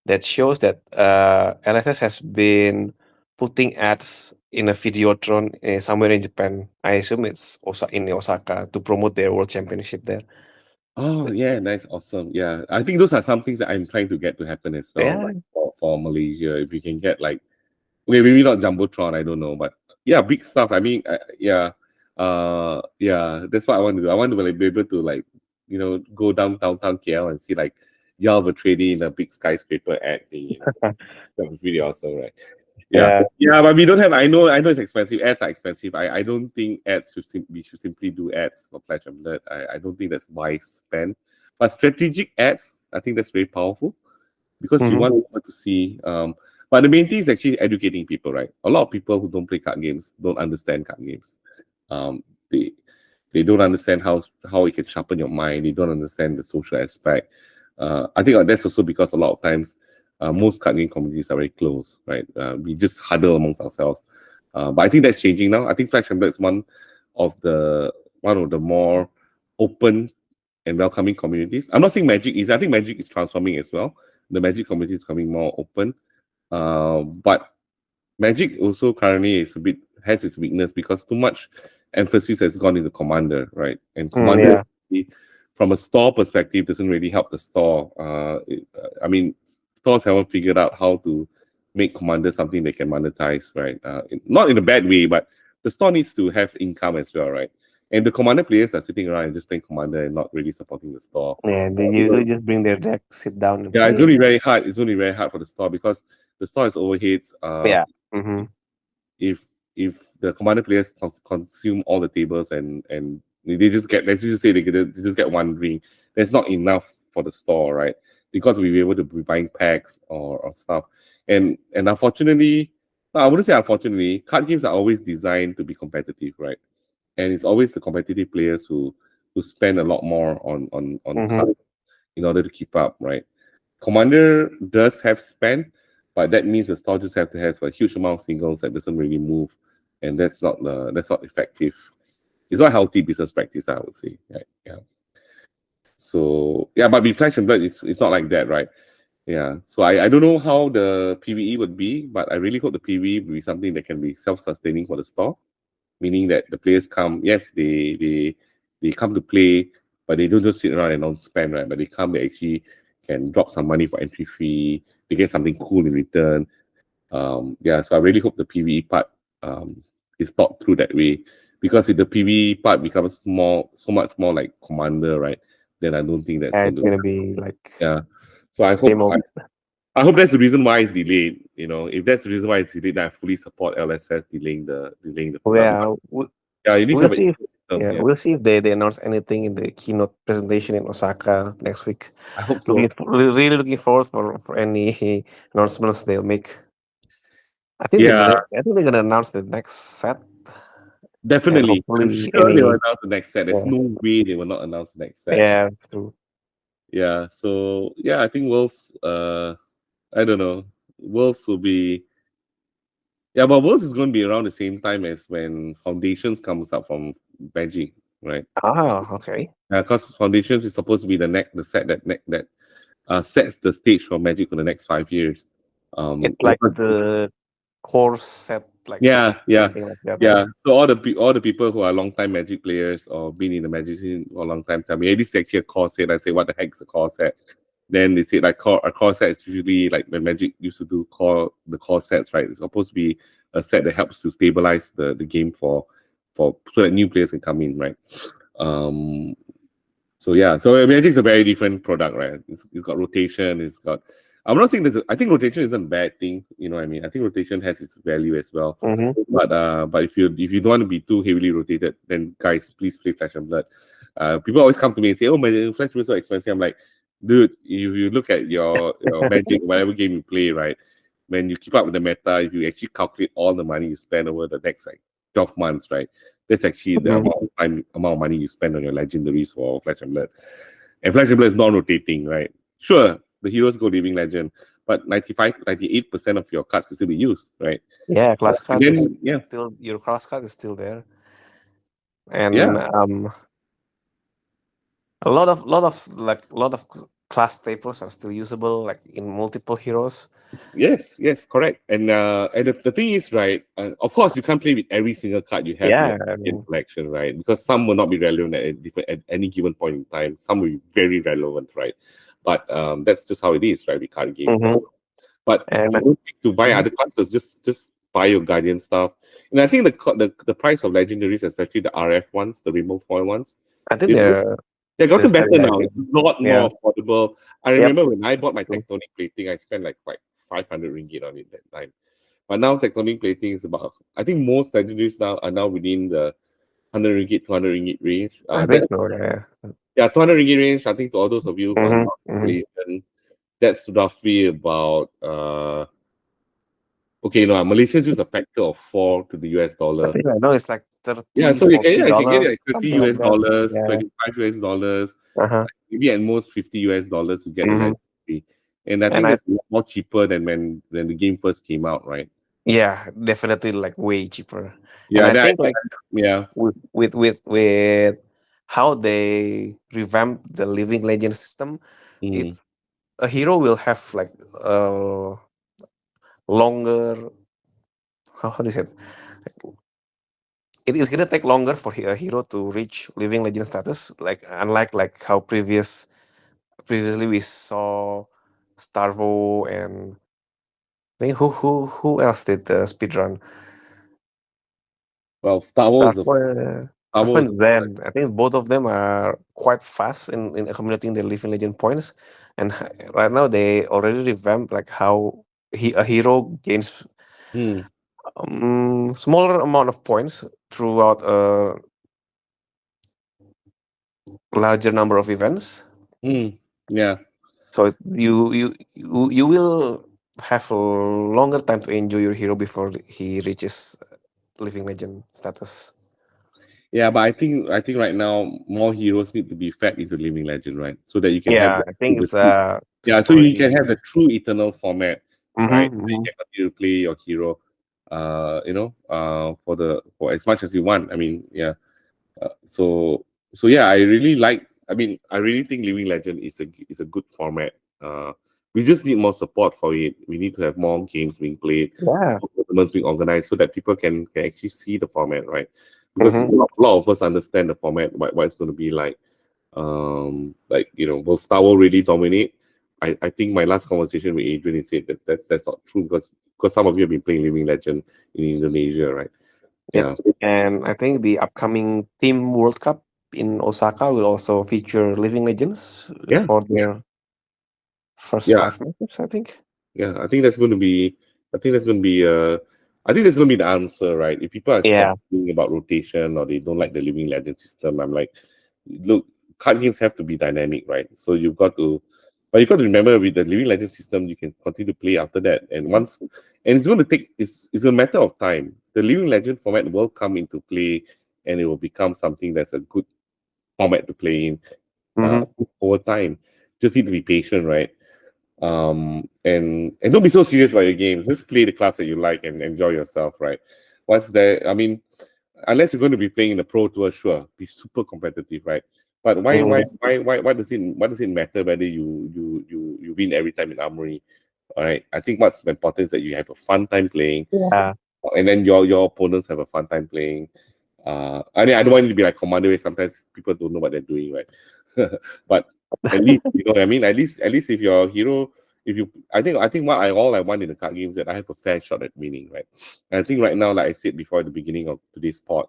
that shows that LSS has been putting ads in a Videotron somewhere in Japan. I assume it's in Osaka to promote their World Championship there. Oh yeah, nice, awesome. Yeah, I think those are some things that I'm trying to get to happen as well. Yeah. Like for Malaysia, if we can get like, okay, maybe not jumbotron, I don't know, but yeah, big stuff. I mean, yeah, that's what I want to do. I want to like, be able to like, go downtown KL and see like Jarl Vetreidi in a big skyscraper ad thing. That was really awesome, right? Yeah, but we don't have. I know it's expensive. Ads are expensive. I don't think we should simply do ads for Flash and Blood. I don't think that's wise spend. But strategic ads, I think that's very powerful because you want people to see. But the main thing is actually educating people, right? A lot of people who don't play card games don't understand card games. They don't understand how it can sharpen your mind. They don't understand the social aspect. I think that's also because a lot of times most card game communities are very close, right? We just huddle amongst ourselves. But I think that's changing now. I think Flash and Blood is one of the more open and welcoming communities. I'm not saying Magic is. I think Magic is transforming as well. The Magic community is becoming more open. But Magic also currently has its weakness because too much emphasis has gone into Commander, right? And Commander, from a store perspective, doesn't really help the store. I mean, stores haven't figured out how to make Commander something they can monetize, right? Not in a bad way, but the store needs to have income as well, right? And the Commander players are sitting around and just playing Commander and not really supporting the store. Yeah, they usually just bring their deck, sit down, and play. It's only very hard. It's only very hard for the store because the store has overheads. If the Commander players consume all the tables and they just get, let's just say they just get one ring, that's not enough for the store, right? Because we be able to be buying packs or stuff. And unfortunately, no, I wouldn't say unfortunately, card games are always designed to be competitive, right? And it's always the competitive players who spend a lot more on cards in order to keep up, right? Commander does have spend, but that means the store just have to have a huge amount of singles that doesn't really move, and that's not effective. It's not healthy business practice, I would say. Right? Yeah. So yeah, but with Flash and Blood, it's not like that, right? Yeah. So I don't know how the PVE would be, but I really hope the PVE will be something that can be self-sustaining for the store, meaning that the players come. Yes, they come to play, but they don't just sit around and don't spend, right? But they come, they actually can drop some money for entry fee. They get something cool in return. So I really hope the PVE part is thought through that way, because if the PVE part becomes so much more like Commander, right? Then I don't think that's it's gonna be like So I hope that's the reason why it's delayed. If that's the reason why it's delayed, then I fully support LSS delaying the product. You need to have we'll see if they announce anything in the keynote presentation in Osaka next week. I hope so. Really looking forward for any announcements they'll make. I think they're gonna announce the next set. Definitely. I'm sure they will announce the next set. There's no way they will not announce the next set. Yeah, it's true. Yeah, so yeah, I think Worlds, I don't know. Worlds will be, but Worlds is going to be around the same time as when Foundations comes up from Magic, right? Okay. Because Foundations is supposed to be the set that sets the stage for Magic for the next 5 years. It's like the core set. Like yeah. So all the people who are long-time Magic players or been in the Magic scene for a long time tell me, hey, this is actually a core set. I say, what the heck is a core set? Then they say like a core set is usually like when Magic used to do the core sets, right? It's supposed to be a set that helps to stabilize the game so that new players can come in, right? So Magic's a very different product, right? It's got rotation. It's got I'm not saying I think rotation isn't a bad thing. You know what I mean? I think rotation has its value as well. But if you don't want to be too heavily rotated, then guys, please play Flesh and Blood. People always come to me and say, "Oh, my Flesh was so expensive." I'm like, dude, if you look at your Magic, whatever game you play, right? When you keep up with the meta, if you actually calculate all the money you spend over the next 12 months, right? That's actually the amount of money you spend on your legendaries for Flesh and Blood. And Flesh and Blood is non-rotating, right? Sure, the heroes go Living Legend, but 98% of your cards can still be used, right? Yeah, class card then, is still, your class card is still there. And a lot of class staples are still usable, like in multiple heroes. Yes, correct. And the thing is, right, of course you can't play with every single card you have in your collection, right? Because some will not be relevant at any given point in time. Some will be very relevant, right? But that's just how it is, right? With card games. But you don't need to buy other classes. Just buy your Guardian stuff. And I think the price of legendaries, especially the RF ones, the remote foil ones, I think they're gotten better now. It's a lot more affordable. I remember when I bought my Tectonic plating, I spent like 500 ringgit on it that time. But now Tectonic plating is about, I think most legendaries now are now within the 100 ringgit, 200 ringgit range. I think so, yeah, 200 ringgit range. I think to all those of you who are not Malaysian, that's roughly about Malaysians use a factor of 4 to the US dollar. I think I know it's like 30. Yeah, so you can get it like 30 US like dollars, 25 US dollars, maybe at most 50 US dollars to get the legendary. And I think that's a lot more cheaper than when the game first came out, right? Yeah, definitely like way cheaper. Yeah, and I think with how they revamped the Living Legend system, a hero will have like longer, how do you say it is gonna take longer for a hero to reach Living Legend status, like unlike like how previously we saw Starvo and I think who else did the speedrun? Well, Star Wars and Zen. I think both of them are quite fast in accumulating their Living Legend points, and right now they already revamped like how a hero gains smaller amount of points throughout a larger number of events. Yeah. So you will have a longer time to enjoy your hero before he reaches Living Legend status. Yeah, but I think right now more heroes need to be fed into Living Legend, right? So that you can have I think it's so you can have the true eternal format, right? You can continue to play your hero, for as much as you want. I mean, so yeah, I really think Living Legend is a good format. We just need more support for it. We need to have more games being played, more tournaments being organized, so that people can actually see the format, right? Because a lot of us understand the format, what it's going to be like. Will Star Wars really dominate? I think my last conversation with Adrian, he said that's not true because some of you have been playing Living Legend in Indonesia, right? Yeah. And I think the upcoming Team World Cup in Osaka will also feature Living Legends for their first 5 matches, I think. Yeah, I think that's going to be the answer, right? If people are talking about rotation or they don't like the Living Legend system, I'm like, look, card games have to be dynamic, right? So you've got to remember with the Living Legend system, you can continue to play after that. And it's going to take, it's a matter of time. The Living Legend format will come into play and it will become something that's a good format to play in over time. Just need to be patient, right? And don't be so serious about your games. Just play the class that you like and enjoy yourself, right? Once there, I mean, unless you're going to be playing in the pro tour, sure, be super competitive, right? But why does it matter whether you win every time in Armory? All right. I think what's important is that you have a fun time playing. And then your opponents have a fun time playing. I don't want it to be like Commander where sometimes people don't know what they're doing, right? But at least you know what I mean. At least if your hero, I think what I want in the card games is that I have a fair shot at winning, right? And I think right now, like I said before at the beginning of today's pod,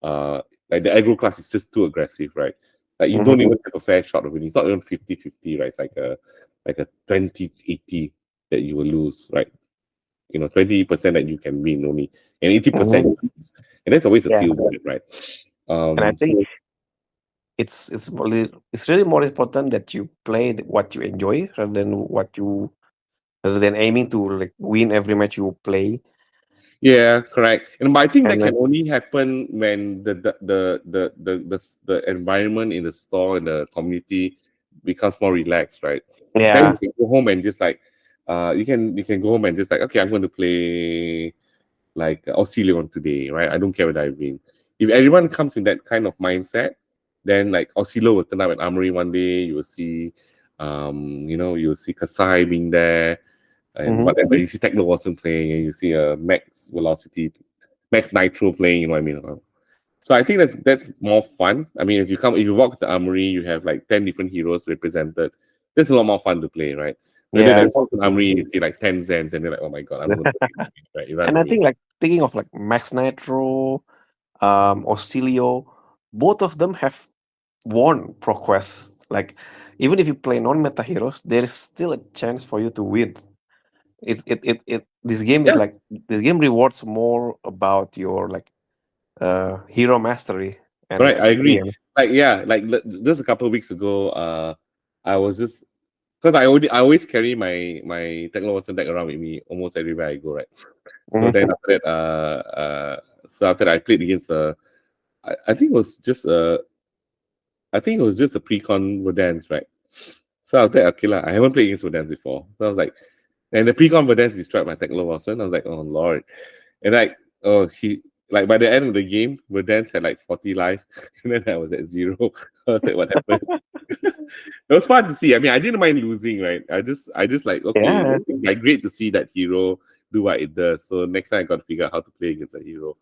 like the aggro class is just too aggressive, right? Like you don't even have a fair shot of winning. It's not even 50-50, right? It's like a 20-80 that you will lose, right? 20% that you can win only, and 80% you lose. And that's always a feel good, right? And I think So it's really more important that you play what you enjoy rather than aiming to like win every match you play. yeah, correct. And but I think that And can only happen when the environment in the store and the community becomes more relaxed, right? Then yeah. you can go home and just like you can go home and just like, okay, I'm going to play like Auxilion today, right? I don't care whether I win. If everyone comes in that kind of mindset, then like Auxilio will turn up at Armory one day. You will see, you'll see Kasai being there, and whatever. You see Techno Watson playing, and you see a Max Velocity, Max Nitro playing. You know what I mean? So I think that's more fun. I mean, if you walk the Armory, you have like 10 different heroes represented. That's a lot more fun to play, right? Rather Yeah. than walk the Armory, you see like 10 Zens, and you're like, oh my god, I'm going to play, right? You run And I away. think like speaking of like Max Nitro, Auxilio, both of them have won ProQuest. Like even if you play non-meta heroes, there is still a chance for you to win. This game is Yeah, like this game rewards more about your like hero mastery and correct. I agree. experience. Like yeah, like just a couple of weeks ago, I was just because I always carry my Techno Watson deck around with me almost everywhere I go, right? So then after that, I played against I think it was just a pre-con Verdance, right? So after that, okay lah, I haven't played against Verdance before. So I was like, and the pre-con Verdance destroyed my Techno Watson. I was like, oh lord. And like, oh, he like by the end of the game, Verdance had like 40 life, and then I was at 0. I was like, what happened? It was fun to see. I mean, I didn't mind losing, right? I just like, okay, Yeah, like great to see that hero do what it does. So next time I got to figure out how to play against that hero.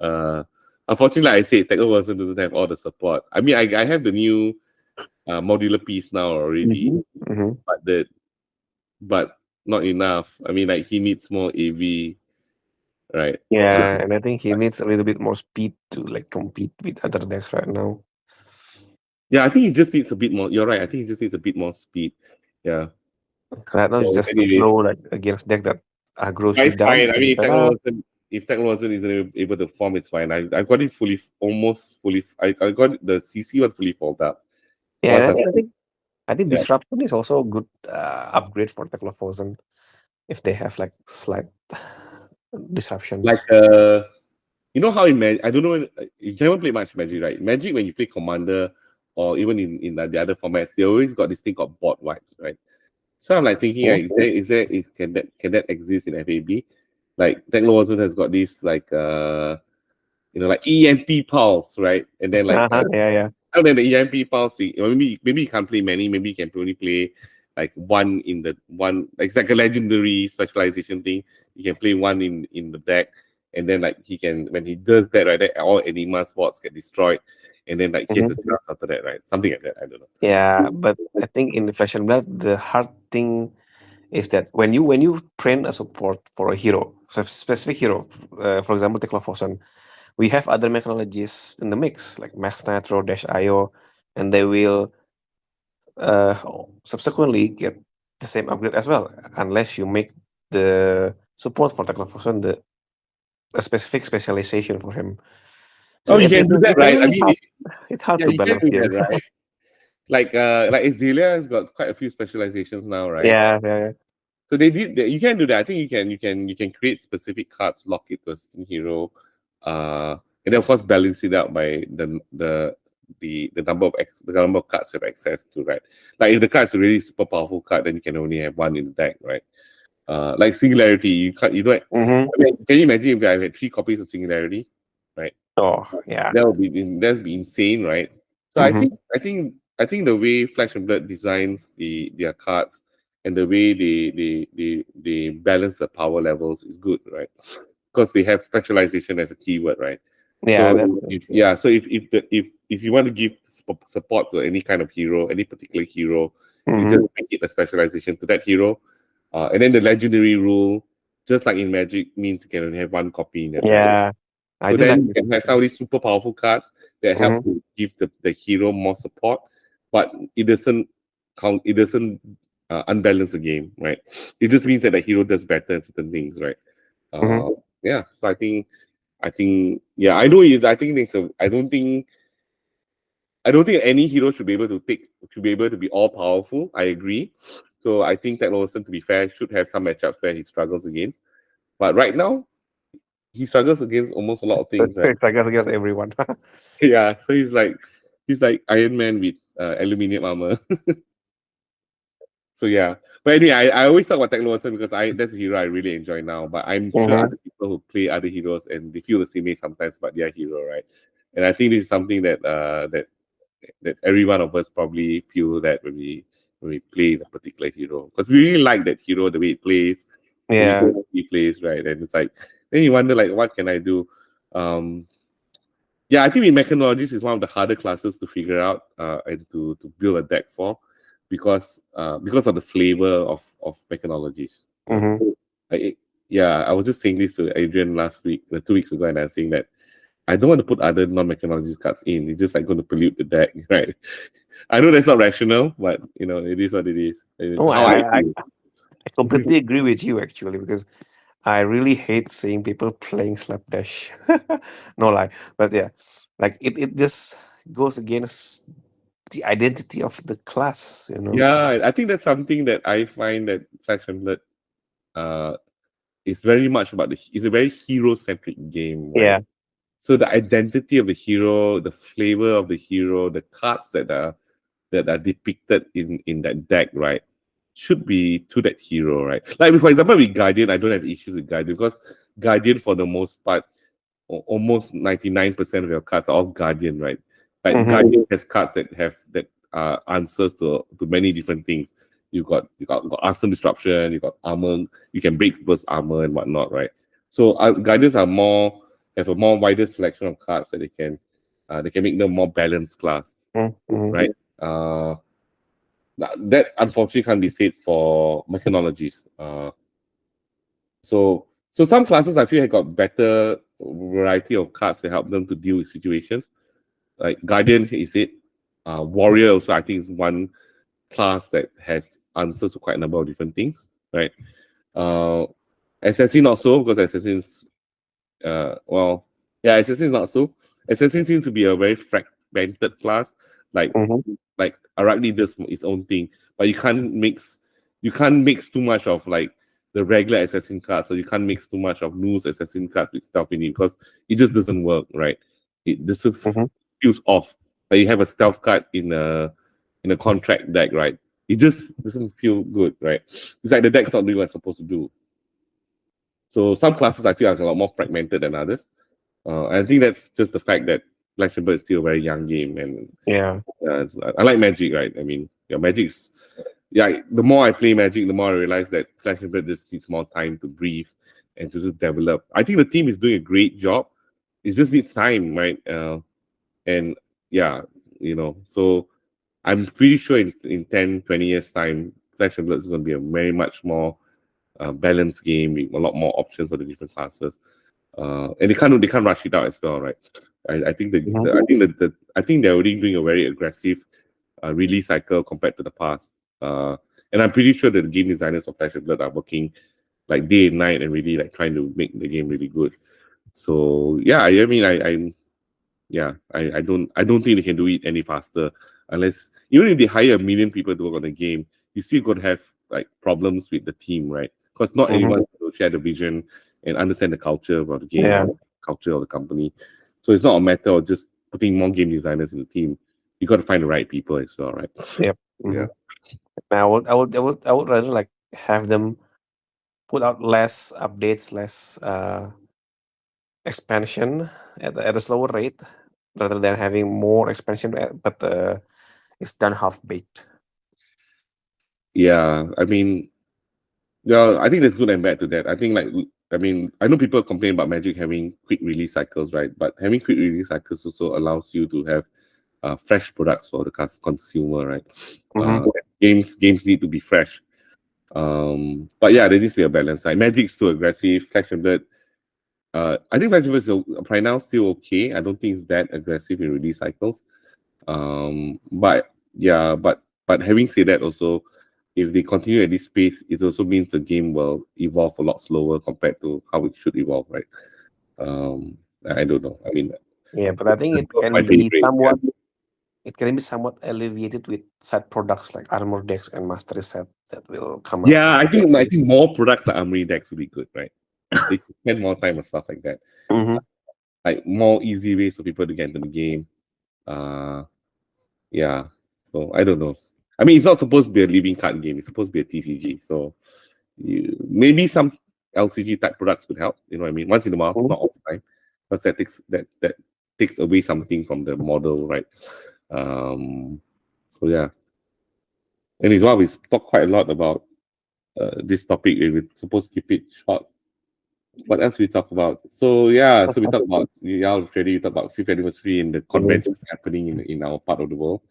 Uh, Unfortunately, like I say Techno Watson doesn't have all the support. I mean, I have the new modular piece now already, but but not enough. I mean, like he needs more AV, right? yeah, and I think he needs a little bit more speed to like compete with other decks right now. Yeah, I think he just needs a bit more. You're right. I think he just needs a bit more speed. Yeah. Right now, it's So just too anyway, slow, like against deck that aggros but you it's down. fine. You I can mean, set up. If Techno wasn't isn't able to form, it's fine. I got it almost fully. I got the CC one fully folded up. Yeah, and Once I think yeah, disruption is also a good upgrade for Teclophosen if they have like slight like disruptions. you know how in Magic, I don't know. You haven't played much Magic, right? Magic when you play Commander or even in the other formats, they always got this thing called bot wipes, right? So I'm like thinking, Mhm. can that exist in FAB? Like Technology has got this like like EMP pulse, right? And then like Yeah, yeah. and then the EMP pulse, maybe you can't play many, maybe you can only play like one in the one. It's like a legendary specialization thing. You can play one in the deck, and then like he can when he does that, right? Then all enigma spots get destroyed, and then like he has a chance after that, right? Something like that. I don't know. Yeah, but I think in the Fashion Blood, the hard thing is that when you print a support for a hero, specific hero, for example, Teclophosen, we have other technologies in the mix like Max Nitro, Dash IO, and they will uh, subsequently get the same upgrade as well, unless you make the support for Teclophosen a specific specialization for him. So Oh, you it's can it's, do that, it's a right? I really mean, hard. It's hard yeah, to you can balance do that, here. right? Like Azalea has got quite a few specializations now, right? Yeah, yeah, So they did that. You can do that. I think you can create specific cards, lock it to a certain hero, and then of course balance it out by the number of cards you have access to, right? Like if the card's a really super powerful card, then you can only have one in the deck, right? Like Singularity, you don't. Mm-hmm. I mean, can you imagine if I had 3 copies of Singularity, right? Oh, yeah. That would be insane, right? So I Mm-hmm. think I think I think the way Flash and Blood designs their cards and the way they balance the power levels is good, right? Because they have specialization as a keyword, right? Yeah, So that's if you want to give support to any kind of hero, any particular hero, you mm-hmm. just make it a specialization to that hero, and then the legendary rule, just like in Magic, means you can only have one copy in your deck. Yeah. I So do like then you can have some of these super powerful cards that help to give the hero more support, but it doesn't count. It doesn't unbalance the game, right? It just means that the hero does better in certain things, right? Yeah. So I think yeah, I know I think it's I don't think any hero should be able to be all powerful. I agree. So I think that Lawson, to be fair, should have some matchups where he struggles against. But right now, he struggles against almost a lot of things, right? He struggles against everyone. Yeah. So he's like Iron Man with aluminium armor. So yeah. But anyway, I always talk about Tech Lawson because that's a hero I really enjoy now. But I'm sure other people who play other heroes and they feel the same way sometimes about their hero, right? And I think this is something that that every one of us probably feel that when we play the particular hero, because we really like that hero, the way it plays, Yeah. the way he plays, right? And it's like then you wonder like, what can I do? Yeah, I think in mechanologies is one of the harder classes to figure out and to build a deck for, because of the flavor of mechanologies. Yeah, I was just saying this to Adrian last week, 2 weeks ago, and I was saying that I don't want to put other non-mechanologies cards in. It's just like going to pollute the deck, right? I know that's not rational, but it is what it is. It's Oh, how I completely agree with you actually, because I really hate seeing people playing slapdash. No lie, but yeah, like it just goes against the identity of the class, Yeah, I think that's something that I find that Flash Hamlet is very much about it's a very hero-centric game, right? Yeah. So the identity of the hero, the flavor of the hero, the cards that are depicted in that deck, right, should be to that hero, right? Like for example, with Guardian, I don't have issues with Guardian because Guardian, for the most part, almost 99% of your cards are all Guardian, right? But Guardian has cards that have answers to many different things. You got arson disruption, you got armor, you can break people's armor and whatnot, right? So Guardians have a more wider selection of cards that they can make them more balanced class, right? That unfortunately can't be said for mechanologies. So some classes I feel have got better variety of cards to help them to deal with situations. Like Guardian is it. Warrior also I think is one class that has answers to quite a number of different things, right? Assassin not so, because Assassin's Assassin not so. Assassin seems to be a very fragmented class. Like Arachne does its own thing, but you can't mix too much of like the regular assassin cards, so you can't mix too much of loose assassin cards with stealth in it because it just doesn't work, right? This is feels off. Like you have a stealth card in a contract deck, right? It just doesn't feel good, right? It's like the deck's not doing what it's supposed to do. So some classes I feel are a lot more fragmented than others. I think that's just the fact that Black Chamber is still a very young game, and I like Magic, right? I mean, Magic's the more I play Magic, the more I realize that Flash and Blood just needs more time to breathe and to just develop. I think the team is doing a great job. It just needs time, right? And so I'm pretty sure in 10, 20 years' time, Flash and Blood is going to be a very much more balanced game with a lot more options for the different classes. And they can't rush it out as well, right? I think I think they're already doing a very aggressive release cycle compared to the past. And I'm pretty sure that the game designers of Flash and Blood are working like day and night and really like trying to make the game really good. So yeah, I mean, I don't think they can do it any faster unless even if they hire 1 million people to work on the game, you still got to have like problems with the team, right? Because not anyone will share the vision and understand the culture of the game, culture of the company. So it's not a matter of just putting more game designers in the team. You got to find the right people as well, right? Yep. Yeah. I would rather like have them put out less updates, less expansion at a slower rate, rather than having more expansion, but it's done half baked. Yeah, I mean, I think there's good and bad to that. I think I know people complain about Magic having quick release cycles, right? But having quick release cycles also allows you to have fresh products for the consumer, right? Games need to be fresh. But yeah, there needs to be a balance. Like Magic's too aggressive. Flash and Blood, I think Flash and Blood is right now still okay. I don't think it's that aggressive in release cycles. But having said that, also, if they continue at this pace, it also means the game will evolve a lot slower compared to how it should evolve, right? I don't know. I mean, yeah, but I think it can be somewhat alleviated with side products like Armory Decks and Mastery Set that will come up. Yeah, I think more products like Armory Decks would be good, right? If they spend more time and stuff like that. Like more easy ways for people to get into the game. Yeah. So I don't know. I mean, it's not supposed to be a living card game. It's supposed to be a TCG. So maybe some LCG type products could help. You know what I mean? Once in a while, not all the time, because that takes away something from the model, right? So yeah. And it's why we talk quite a lot about this topic. We're supposed to keep it short. What else we talk about? So yeah, so we talk about Jarl Vetreidi. We talk about 5th anniversary and the convention happening in our part of the world.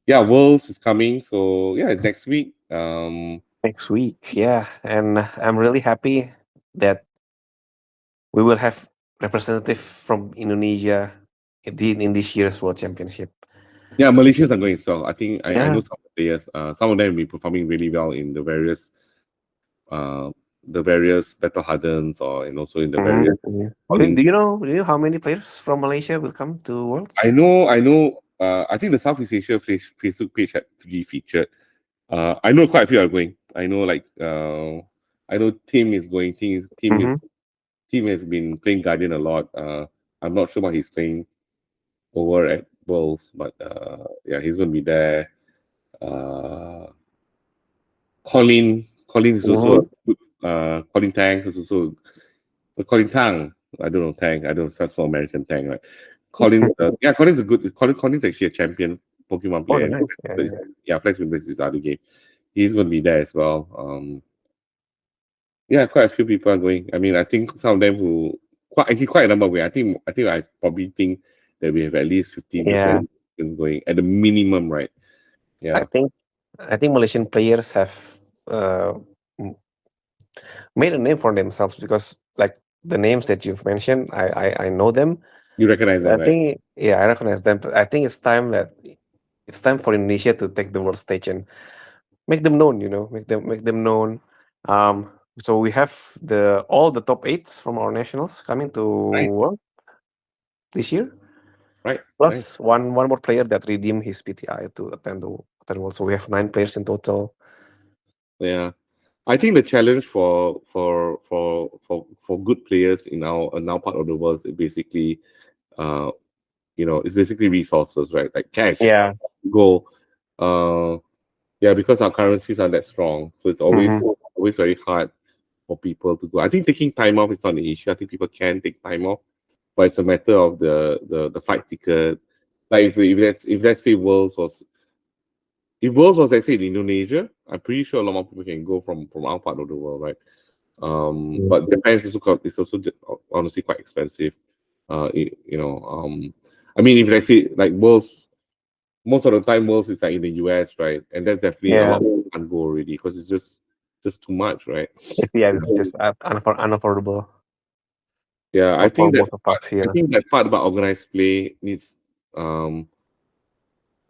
Yeah, Worlds is coming. So yeah, next week. Next week, yeah, and I'm really happy that we will have representative from Indonesia in this year's World Championship. Yeah, Malaysians are going as well. I think I know some of the players. Some of them will be performing really well in the various battle hardens or and also in the various. Do you know how many players from Malaysia will come to Worlds? I know. I think the Southeast Asia Facebook page had to be featured. I know quite a few are going. I know I know Tim is going. Tim has been playing Guardian a lot. I'm not sure what he's playing over at Worlds, but yeah, he's going to be there. Colin is also Colin Tang is also Colin Tang. I don't know Tang. I don't know, sounds for American Tang, right? Colin's Colin's a good. Colin's actually a champion Pokemon player. Nice. Yeah, Flex plays this other game. He's going to be there as well. Yeah, quite a few people are going. I mean, I think some of them who quite a number of way. I probably think that we have at least 15 people going at the minimum, right? Yeah. I think Malaysian players have made a name for themselves because like the names that you've mentioned, I know them. You recognize them, right? I recognize them. But I think it's time for Indonesia to take the world stage and make them known. Make them known. So we have all the top 8s from our nationals coming to World this year. Right. Plus one more player that redeemed his PTI to attend World. So we have 9 players in total. Yeah. I think the challenge for good players in our now part of the world is basically it's basically resources, right? Like cash. Yeah. Gold. Because our currencies are that strong. So it's always very hard for people to go. I think taking time off is not an issue. I think people can take time off, but it's a matter of the flight ticket. Like if let's say Worlds was let's say in Indonesia, I'm pretty sure a lot more people can go from our part of the world, right? But Japan is also honestly quite expensive. I mean, if let's say like Worlds, most of the time Worlds is like in the US, right? And that's definitely a lot more can't go already because it's just too much, right? Yeah, it's just unaffordable. Yeah, I think that part about organized play needs. I'm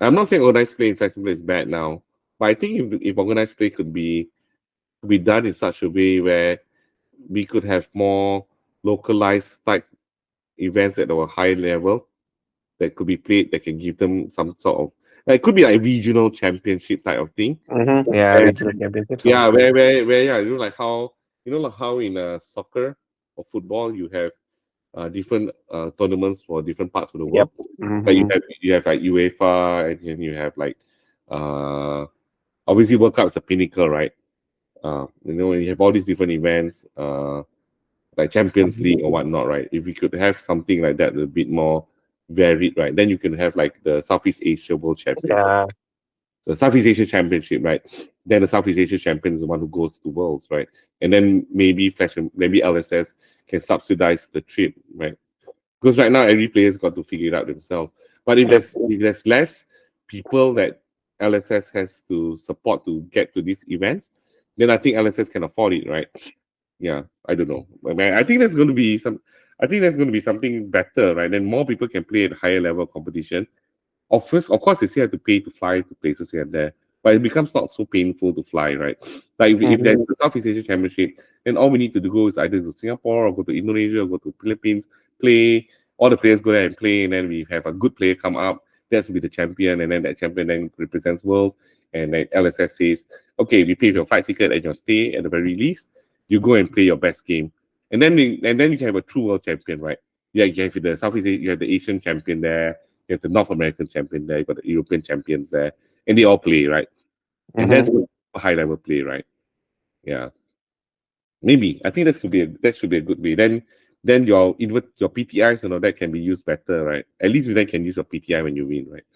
not saying organized play in flexible is bad now, but I think if organized play could be done in such a way where we could have more localized type events at a high level that could be played, that can give them some sort of, it could be like regional championship type of thing. Yeah, regional championship. Yeah, where like how in soccer or football you have different tournaments for different parts of the world. Like you have like UEFA, and then you have like obviously World Cup is the pinnacle, right? You have all these different events, like Champions League or whatnot, right? If we could have something like that a bit more varied, right? Then you can have like the Southeast Asia World Championship, the Southeast Asia Championship, right? Then the Southeast Asia champion is the one who goes to Worlds, right? And then maybe LSS can subsidize the trip, right? Because right now every player's got to figure it out themselves. But if there's less people that LSS has to support to get to these events, then I think LSS can afford it, right? Yeah, I don't know. I think there's going to be something better, right? Then more people can play at higher level competition. Of course, they still have to pay to fly to places here and there. but it becomes not so painful to fly, right? Like if there's a Southeast Asia Championship, then all we need to do is either go to Singapore or go to Indonesia or go to Philippines, play. All the players go there and play, and then we have a good player come up. That's to be the champion, and then that champion then represents worlds. And then LSS says, okay, we pay for your flight ticket and your stay at the very least. You go and play your best game, and then you can have a true world champion, right? Yeah, you have the Southeast Asia, you have the Asian champion there, you have the North American champion there, you got the European champions there, and they all play, right? And that's a high level play, right? Yeah. Maybe I think that should be a good way. Then your PTIs and all that can be used better, right? At least you then can use your PTI when you win, right?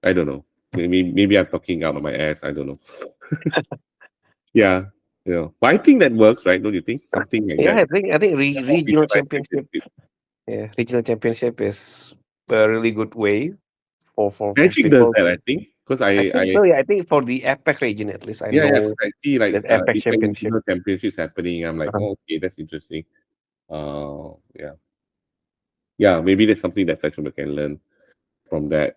I don't know. Maybe I'm talking out of my ass. I don't know. Yeah, but I think that works, right? Don't you think? Something like that. I think regional championship. Yeah, regional championship is a really good way for Magic does that, I think, because I think for the APAC region at least I know. I see like APAC championship championships happening. I'm like, oh, okay, that's interesting. Yeah, maybe there's something that Fashionable can learn from that.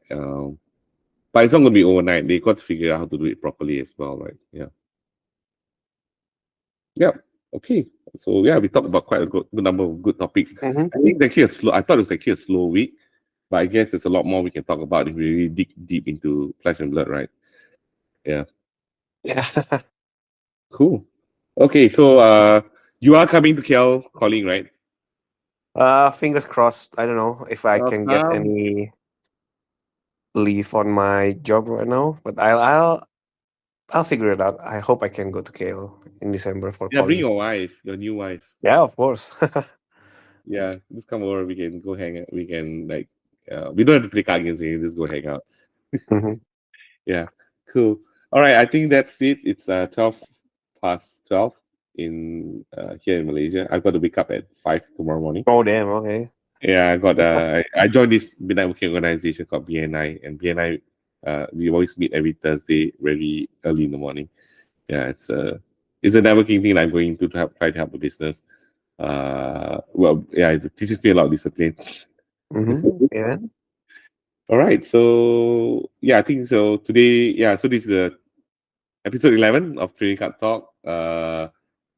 But it's not going to be overnight. They got to figure out how to do it properly as well, right? Yeah. Okay. So we talked about quite a good number of good topics. I think it's actually I thought it was actually a slow week, but I guess there's a lot more we can talk about if we really dig deep into Flesh and Blood, right? Yeah. Cool. Okay, so you are coming to KL calling, right? Fingers crossed. I don't know if I can get any leave on my job right now, but I'll figure it out. I hope I can go to KL in December for calling. Bring your wife, your new wife. Yeah, of course. Yeah, just come over. We can go hang out. We can we don't have to play card games. We can just go hang out. Yeah, cool. All right, I think that's it. It's 12:12 in here in Malaysia. I've got to wake up at 5 tomorrow morning. Oh damn! Okay. Yeah, I got. I joined this midnight working organization called BNI, and BNI. We always meet every Thursday, very early in the morning. Yeah, it's a networking thing I'm going to try to help the business. It teaches me a lot of discipline. Yeah. All right, so I think so today. Yeah, so this is episode 11 of Trading Card Talk.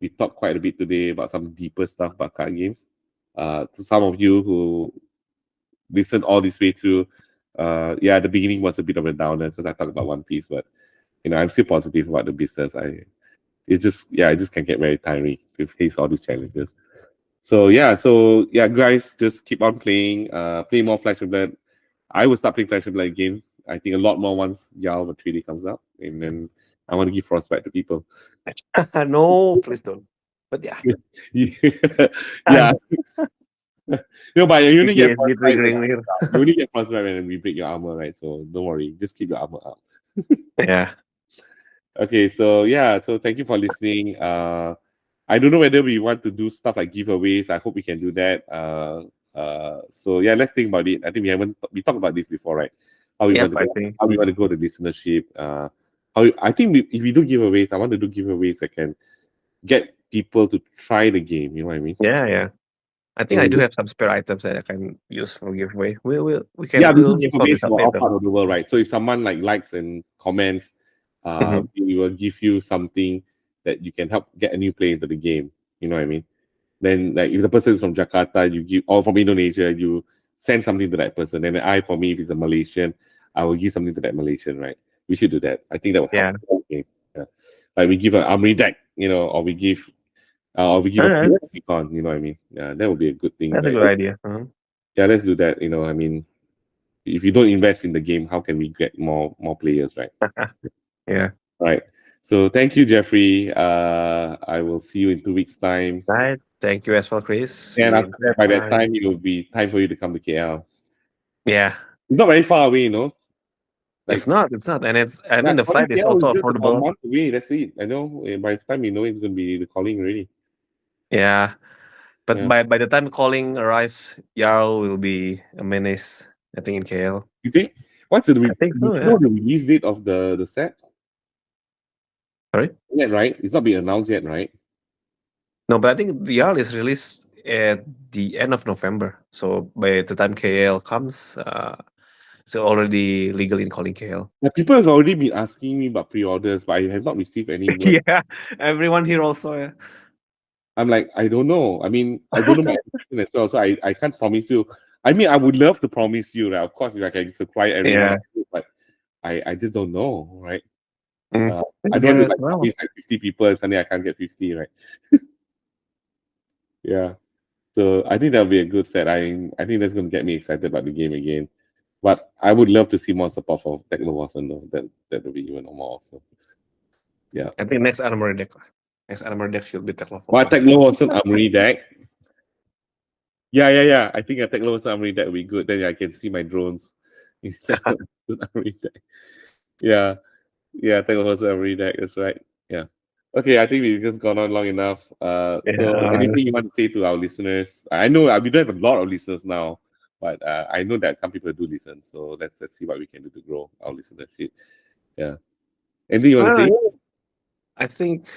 We talked quite a bit today about some deeper stuff about card games. To some of you who listened all this way through, the beginning was a bit of a downer because I talked about One Piece, but I'm still positive about the business. It just can get very tiring to face all these challenges. So guys, just keep on playing. Play more Flesh and Blood. I will start playing Flesh and Blood again. I think a lot more once Jarl Vetreidi comes out, and then I want to give Frostbite to people. No, please don't. But yeah. Yeah. No, but you only get Frostbite. You only get Frostbite when we break your armor, right? So don't worry, just keep your armor up. Yeah. Okay, so thank you for listening. I don't know whether we want to do stuff like giveaways. I hope we can do that. Let's think about it. I think we talked about this before, right? How we want to go to listenership. If we do giveaways, I want to do giveaways that can get people to try the game. You know what I mean? Yeah. I think I do have some spare items that I can use for giveaway. We can. Yeah, we do giveaways for all part of the world, right? So if someone likes and comments, we will give you something that you can help get a new player into the game. You know what I mean? Then, if the person is from Jakarta, you give, or from Indonesia, you send something to that person. And for me, if it's a Malaysian, I will give something to that Malaysian, right? We should do that. I think that will help. Yeah. Like we give an Armory deck, or we give a icon, you know what I mean? Yeah, that would be a good thing. That's a good idea. Yeah, let's do that. I mean, if you don't invest in the game, how can we get more players, right? Yeah. Right. So thank you, Geoffrey. I will see you in 2 weeks' time. Right. Thank you as well, Chris. And after that, by that time, it will be time for you to come to KL. Yeah. It's not very far away, It's not. And I mean, the flight is also affordable. 1 month away, that's it. I know. By the time it's going to be the calling already. Yeah. But by the time calling arrives, Jarl will be a menace, I think, in KL. You think? What's the the release date of the set? Sorry? Not yet, right? It's not been announced yet, right? No, but I think Jarl is released at the end of November. So by the time KL comes, So already legal in calling KL. Yeah, people have already been asking me about pre-orders, but I have not received any word. Yeah, everyone here also. Yeah. I'm like, I don't know. I mean, I don't know my education as well, so I can't promise you. I mean, I would love to promise you, right? Of course, if I can supply everyone, but I just don't know, right? I don't want to promise like 50 people and suddenly I can't get 50, right? Yeah. So I think that'll be a good set. I think that's going to get me excited about the game again. But I would love to see more support for Techno Watson though. That would be even more awesome. Yeah. I think next Armory deck. Next Armory deck should be Techno. But Techno Watson Armory deck. Yeah. I think a Techno Watson Armory deck would be good. Then I can see my drones in Techno Watson Armory deck. Yeah. Techno Watson Armory deck. That's right. Yeah. Okay, I think we've just gone on long enough. So anything you want to say to our listeners? I know we don't have a lot of listeners now, but I know that some people do listen. So let's see what we can do to grow our listenership. Yeah. Anything you want to say? I think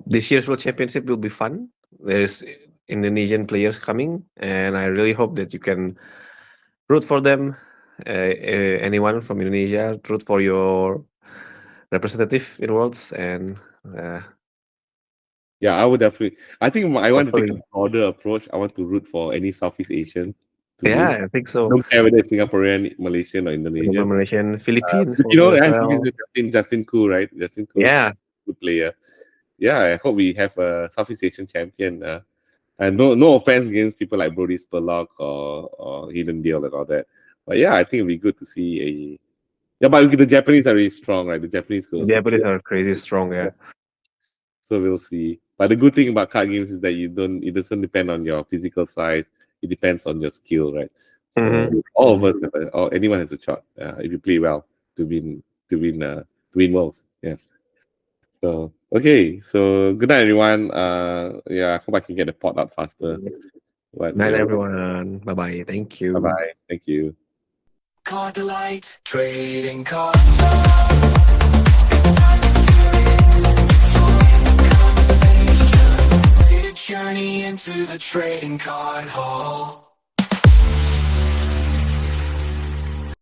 this year's World Championship will be fun. There's Indonesian players coming, and I really hope that you can root for them. Anyone from Indonesia, root for your representative in Worlds, and yeah, I would definitely. I think I want to take a broader approach. I want to root for any Southeast Asian. I think so. Don't care whether it's Singaporean, Malaysian, or Indonesian. Malaysian, Philippines. Justin Koo, right? Justin Koo, good player. Yeah, I hope we have a Southeast Asian champion. And no offense against people like Brody Spurlock or Hidden Deal and all that. But yeah, I think it'd be good to see but the Japanese are really strong, right? The Japanese are crazy strong, yeah. So we'll see. But the good thing about card games is that it doesn't depend on your physical size. It depends on your skill, right? So all of us, or anyone has a shot if you play well to win worlds. Yeah. So okay. So good night, everyone. I hope I can get the pot out faster. But, night, everyone. Bye bye. Thank you. Bye bye. Thank you. Card Delight Trading Cards. Journey into the trading card hall.